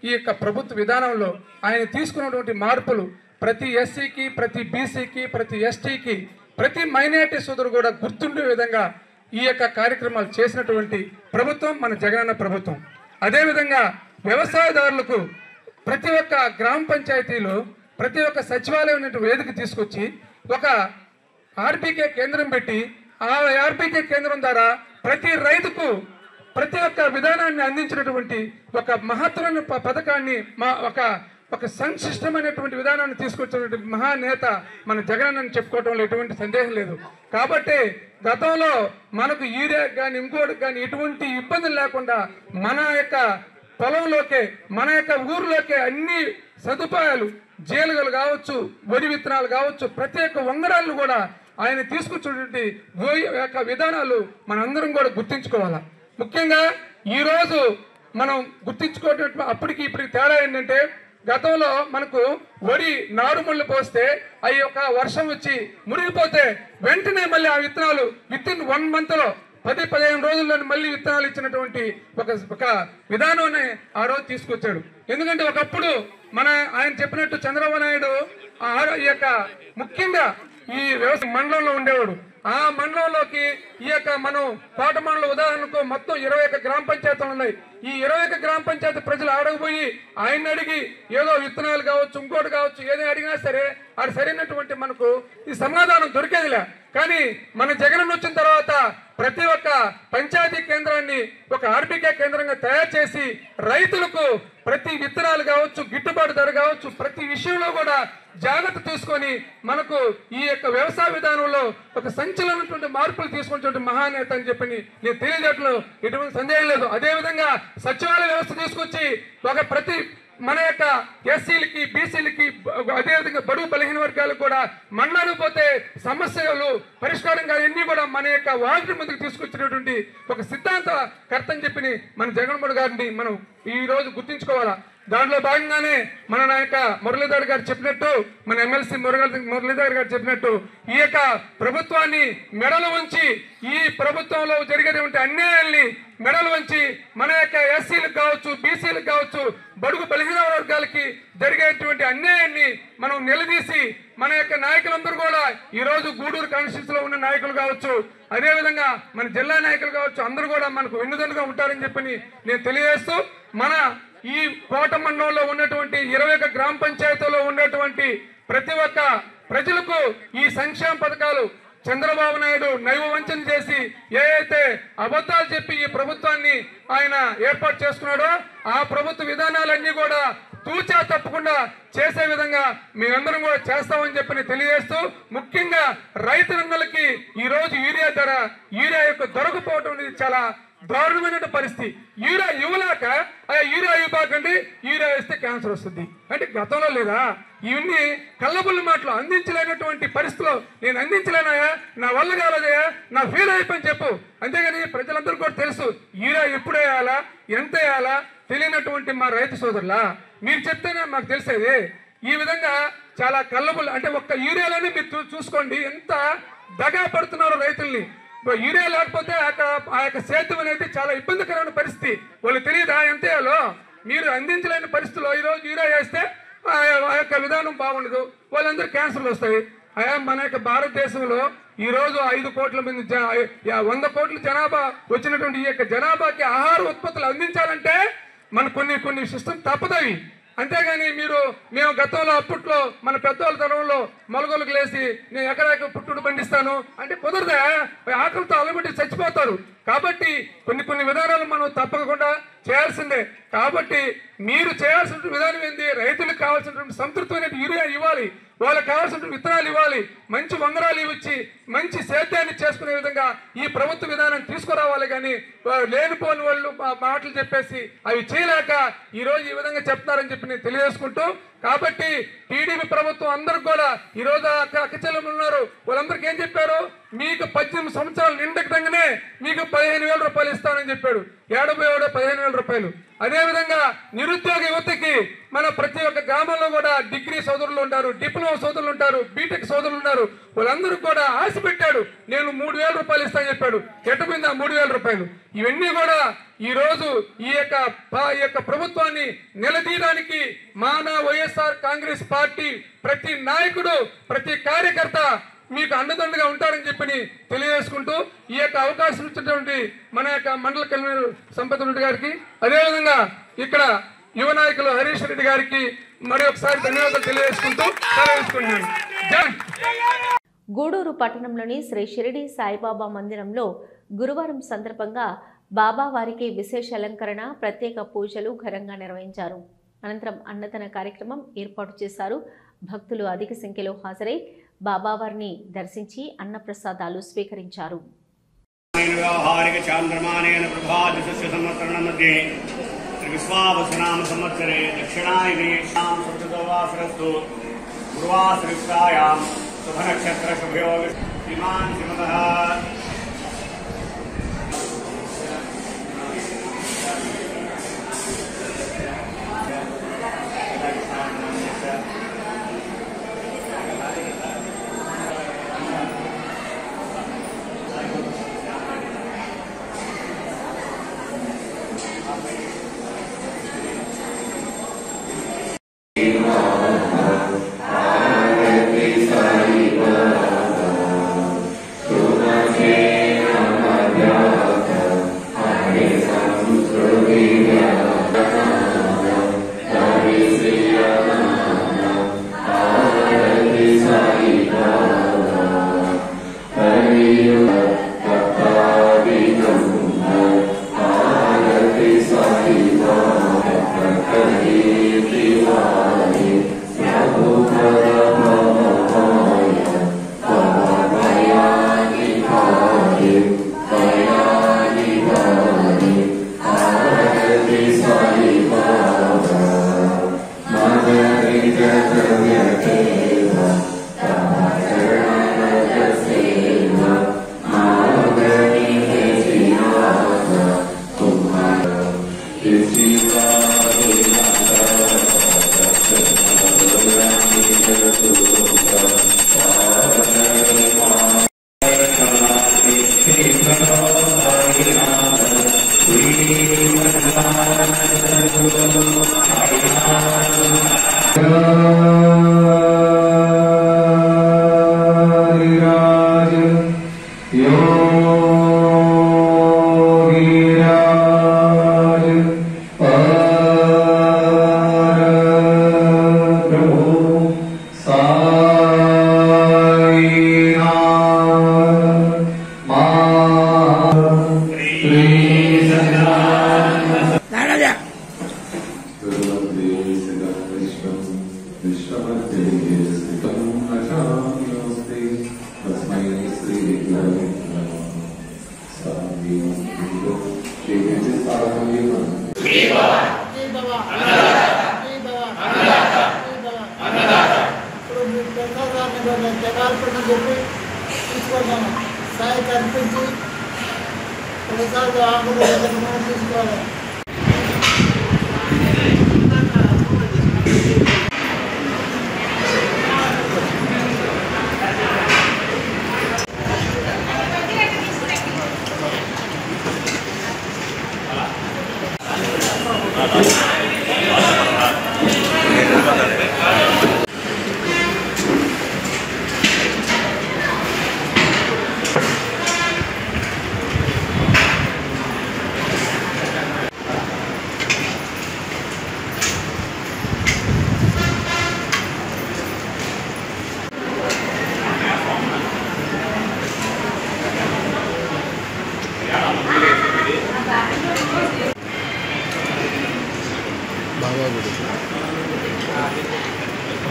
ఈ యొక్క ప్రభుత్వ విధానంలో ఆయన తీసుకున్నటువంటి మార్పులు ప్రతి ఎస్సీకి, ప్రతి బీసీకి, ప్రతి ఎస్టీకి, ప్రతి మైనారిటీ సోదరు కూడా గుర్తుండే విధంగా ఈ యొక్క కార్యక్రమాలు చేసినటువంటి ప్రభుత్వం మన జగనన్న ప్రభుత్వం. అదేవిధంగా వ్యవసాయదారులకు ప్రతి ఒక్క గ్రామ పంచాయతీలో ప్రతి ఒక్క సచివాలయం వేదిక తీసుకొచ్చి ఒక ఆర్బీకే కేంద్రం పెట్టి ఆ ఆర్బీకే కేంద్రం ద్వారా ప్రతి రైతుకు ప్రతి ఒక్క విధానాన్ని అందించినటువంటి ఒక మహత్తరమైన పథకాన్ని ఒక సంక్షిష్టమైనటువంటి విధానాన్ని తీసుకొచ్చినటువంటి మహానేత మన జగనన్నని చెప్పుకోవడంలో ఎటువంటి సందేహం లేదు. కాబట్టి గతంలో మనకు యూరియా కానీ ఇంకోటి కానీ ఎటువంటి ఇబ్బందులు లేకుండా మన యొక్క పొలంలోకే, మన యొక్క ఊర్లోకే అన్ని సదుపాయాలు, జీలగలు కావచ్చు, వరి విత్తనాలు కావచ్చు, ప్రతి ఒక్క వంగడాలను కూడా ఆయన తీసుకొచ్చినటువంటి యొక్క విధానాలు మనందరం కూడా గుర్తించుకోవాలా. ముఖ్యంగా ఈరోజు మనం గుర్తించుకోవటం అప్పటికి ఇప్పటికి తేడా ఏంటంటే, గతంలో మనకు వరి నారుమళ్ళు పోస్తే అవి ఒక వర్షం వచ్చి మురిగిపోతే వెంటనే మళ్ళీ ఆ విత్తనాలు వితిన్ 1 మంత్లో 10-15 రోజుల్లో మళ్ళీ విత్తనాలు ఇచ్చినటువంటి ఒక విధానాన్ని ఆ రోజు తీసుకొచ్చాడు. ఎందుకంటే ఒకప్పుడు ఆయన చెప్పినట్టు చంద్రబాబు నాయుడు ఈ యొక్క ముఖ్యంగా ఈ వ్యవసాయ మండలంలో ఉండేవాడు. ఆ మండలంలోకి ఈ యొక్క మనం కోట మండలం ఉదాహరణకు మొత్తం 21 గ్రామ పంచాయతీలు ఉన్నాయి. ఈ 21 గ్రామ పంచాయతీ ప్రజలు అడగబోయి ఆయన అడిగి ఏదో విత్తనాలు కావచ్చు, ఇంకోటి కావచ్చు, ఏదైనా అడిగినా సరే అది సరైనటువంటి మనకు ఈ సమాధానం దొరికేదిలే. కానీ మన జగన్ వచ్చిన తర్వాత ప్రతి ఒక్క పంచాయతీ కేంద్రాన్ని ఒక ఆర్బీకే కేంద్రంగా తయారు చేసి రైతులకు ప్రతి విత్తనాలు కావచ్చు, గిట్టుబాటు ధర కావచ్చు, ప్రతి విషయంలో కూడా జాగ్రత్త తీసుకొని మనకు ఈ యొక్క వ్యవసాయ విధానంలో ఒక సంచలనటువంటి మార్పులు తీసుకున్నటువంటి మహానేత అని చెప్పి నేను తెలియజేయడంలో ఎటువంటి సందేహం లేదు. అదేవిధంగా సచివాలయ వ్యవస్థ తీసుకొచ్చి ఒక ప్రతి మన యొక్క ఎస్సీలకి, బీసీలకి, అదేవిధంగా బడుగు బలహీన వర్గాలకు కూడా మండలానికి పోతే సమస్యలు పరిష్కారం అన్నీ కూడా మన యొక్క వార్డు ముందుకు తీసుకొచ్చినటువంటి ఒక సిద్ధాంత కర్త అని చెప్పి మన జగన్మోహన్ గారిని మనం ఈ రోజు గుర్తించుకోవాలా. దాంట్లో భాగంగానే మన నాయక మురళీధర్ గారు చెప్పినట్టు, మన ఎమ్మెల్సీ మురళీధర్ గారు చెప్పినట్టు ఈ యొక్క ప్రభుత్వాన్ని మెడలు వంచి, ఈ ప్రభుత్వంలో జరిగేటువంటి అన్యాయాల్ని మెడలు వంచి మన యొక్క ఎస్సీలకు కావచ్చు, బీసీలకు కావచ్చు, బడుగు బలహీన వర్గాలకి జరిగేటువంటి అన్యాయాన్ని మనం నిలదీసి మన యొక్క నాయకులందరూ కూడా ఈరోజు గూడూరు కాన్స్టిట్యూన్సీలో ఉన్న నాయకులు కావచ్చు, అదేవిధంగా మన జిల్లా నాయకులు కావచ్చు, అందరూ కూడా మనకు వెన్నుదన్నుగా ఉంటారని చెప్పి నేను తెలియజేస్తూ, మన ఈ కోట మండలంలో ఉన్నటువంటి 21 గ్రామ పంచాయతీలో ఉన్నటువంటి ప్రతి ఒక్క ప్రజలకు ఈ సంక్షేమ పథకాలు చంద్రబాబు నాయుడు నైవ వంచన చేసి ఏదైతే అబద్ధాలు చెప్పి ఈ ప్రభుత్వాన్ని ఆయన ఏర్పాటు చేసుకున్నాడో ఆ ప్రభుత్వ విధానాలన్నీ కూడా తూచా తప్పకుండా చేసే విధంగా మేమందరం కూడా చేస్తామని చెప్పి తెలియజేస్తూ, ముఖ్యంగా రైతులందరికీ ఈ రోజు యూరియా యొక్క దొరకపోవడం అనేది చాలా దారుణమైన పరిస్థితి. యూరియా ఇవ్వలేక యూరియా ఇవ్వకండి, యూరియా వేస్తే క్యాన్సర్ వస్తుంది అంటే గతంలో లేదా? ఇవన్నీ కళ్ళబుల్లి మాటలు. అందించలేనటువంటి పరిస్థితిలో నేను అందించలేనాయా, నా వల్ల కాలేదయా, నా ఫెయిల్ అయిపోయి చెప్పు. అంతేగాని ప్రజలందరూ కూడా తెలుసు యూరియా ఎప్పుడు వేయాలా, ఎంత వేయాలా తెలియనటువంటి మా రైతు సోదరులా మీరు చెప్తేనే మాకు తెలిసేది. ఈ విధంగా చాలా కళ్ళబుల్లి అంటే ఒక్క యూరియాలోనే మీరు చూసుకోండి ఎంత దగా పడుతున్నారో రైతుల్ని. యూరియా లేకపోతే ఆ యొక్క సేద్యం అనేది చాలా ఇబ్బందికరమైన పరిస్థితి. వాళ్ళు తెలియదా ఎంత వేయాలో? మీరు అందించలేని పరిస్థితిలో ఈరోజు యూరియా వేస్తే ఆ యొక్క విధానం బాగుండదు, వాళ్ళందరూ క్యాన్సర్లు వస్తాయి. మన యొక్క భారతదేశంలో ఈరోజు 5 కోట్ల మంది 100 కోట్ల జనాభా వచ్చినటువంటి ఈ యొక్క జనాభాకి ఆహార ఉత్పత్తులు అందించాలంటే మన కొన్ని సిస్టమ్ తప్పదవి. అంతేగాని మేము గతంలో అప్పట్లో మన పెద్దవాళ్ళ తరంలో మొలగోలకు లేసి నేను ఎకరాకి పుట్టుడు పండిస్తాను అంటే కుదరదా, ఆకలితో అలబెట్టి చచ్చిపోతారు. కాబట్టి కొన్ని విధానాలు మనం తప్పకుండా చేయాల్సిందే. కాబట్టి మీరు చేయాల్సిన విధానం ఏంటి, రైతులకు కావాల్సినటువంటి సంతృప్తమైన యూరియా ఇవ్వాలి, వాళ్ళకి కావాల్సిన విత్తనాలు ఇవ్వాలి, మంచి వంగరాలు ఇచ్చి మంచి సేద్యాన్ని చేసుకునే విధంగా ఈ ప్రభుత్వ విధానం తీసుకురావాలి. కానీ లేనిపోని వాళ్ళు మాటలు చెప్పేసి అవి చేయలేక ఈరోజు ఈ విధంగా చెప్తున్నారని చెప్పి నేను తెలియజేసుకుంటూ, కాబట్టి టీడీపీ ప్రభుత్వం అందరికి కూడా ఈరోజు అక్కచెల్లెలు ఉన్నారు, వాళ్ళందరికీ ఏం చెప్పారు, మీకు 18 సంవత్సరాలు నిండకటంగానే మీకు 15,000 రూపాయలు ఇస్తానని చెప్పాడు. 15,000 రూపాయలు. అదేవిధంగా నిరుద్యోగ యువతకి మన ప్రతి ఒక్క గ్రామంలో కూడా డిగ్రీ సోదరులు ఉంటారు, డిప్లొమా సోదరులు ఉంటారు, బీటెక్ సోదరులు ఉన్నారు, వాళ్ళందరూ కూడా ఆశ పెట్టాడు. నేను 3,000 రూపాయలు ఇస్తానని చెప్పాడు. ఎట్టపోయింది ఆ 3,000 రూపాయలు? ఇవన్నీ కూడా ఈ రోజు ఈ యొక్క ప్రభుత్వాన్ని నిలదీయడానికి మాన వైఎస్ఆర్ కాంగ్రెస్ పార్టీ ప్రతి నాయకుడు ప్రతి కార్యకర్త మీకు అండదండగా ఉంటారని చెప్పి తెలియజేసుకుంటూ, ఈ యొక్క అవకాశం ఇచ్చినటువంటి మన యొక్క మండల కన్వీనర్ సంపత్ రెడ్డి గారికి, అదేవిధంగా ఇక్కడ యువ నాయకులు హరీష్ రెడ్డి గారికి మరి ఒకసారి ధన్యవాదాలు తెలియజేసుకుంటూ తెలియజేసుకుంటున్నాను. గూడూరు పట్టణంలోని శ్రీ షిరిడి సాయిబాబా మందిరంలో గురువారం సందర్భంగా బాబా వారికి విశేష అలంకరణ, ప్రత్యేక పూజలు ఘనంగా నిర్వహించారు. అనంతరం అన్నదాన కార్యక్రమం ఏర్పాటు చేశారు. భక్తులు అధిక సంఖ్యలో హాజరై బాబావారిని దర్శించి అన్నప్రసాదాలు స్వీకరించారు.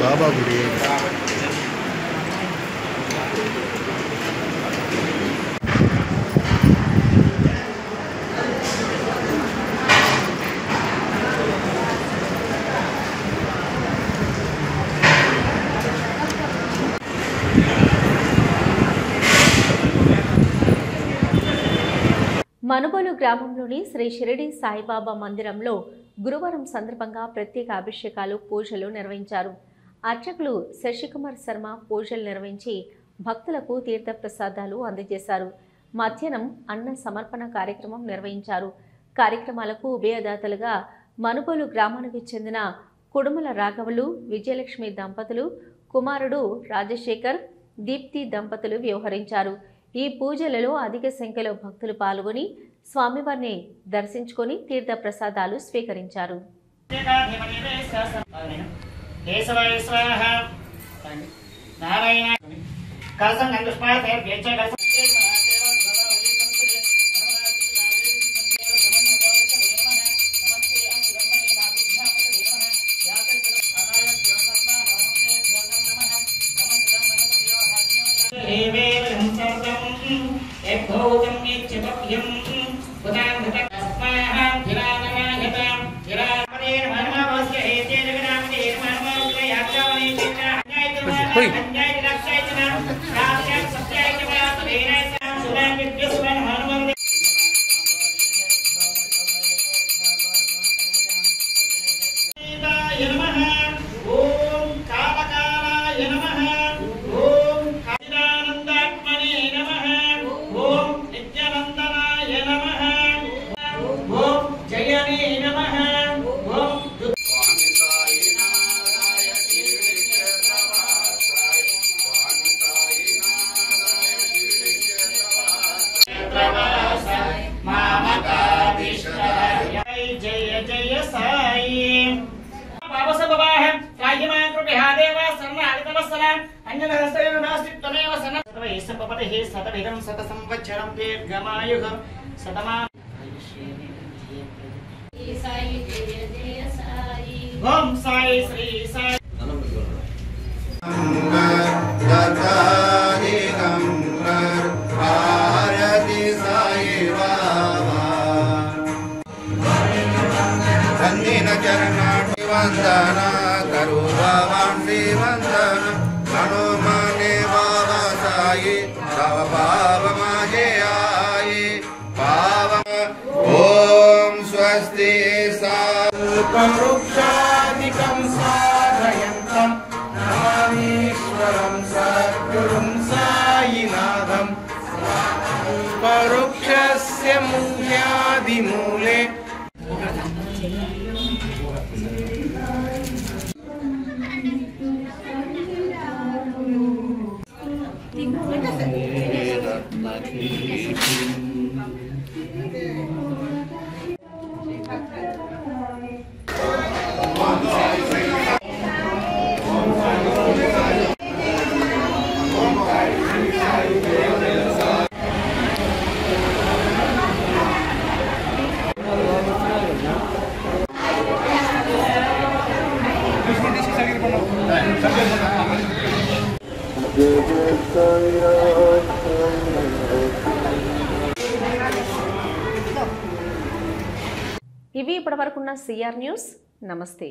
బాబా గుడి మనుబోలు గ్రామంలోని శ్రీ షిరిడి సాయిబాబా మందిరంలో గురువారం సందర్భంగా ప్రత్యేక అభిషేకాలు పూజలు నిర్వహించారు. అర్చకులు శశికుమార్ శర్మ పూజలు నిర్వహించి భక్తులకు తీర్థప్రసాదాలు అందజేశారు. మధ్యాహ్నం అన్న సమర్పణ కార్యక్రమం నిర్వహించారు. కార్యక్రమాలకు ఉభయదాతలుగా మనుబోలు గ్రామానికి చెందిన కుడుమల రాఘవులు, విజయలక్ష్మి దంపతులు, కుమారుడు రాజశేఖర్, దీప్తి దంపతులు వ్యవహరించారు. ఈ పూజలలో అధిక సంఖ్యలో భక్తులు పాల్గొని స్వామివారిని దర్శించుకొని తీర్థ ప్రసాదాలు స్వీకరించారు. ఓం సాయి శ్రీ సాయి వందన కరువాంసి వందన హనుమనే బాబా సాయి తవ పావ మాజే ఆయి పావ ఓం స్వస్తి వృక్షాదికం సాధయంతం నామీశ్వరం సద్గురుం సాయినాథం పరోక్షస్య మూల్యాదిమూలే ఇవి ఇప్పటివరకున్న సిఆర్ న్యూస్. నమస్తే.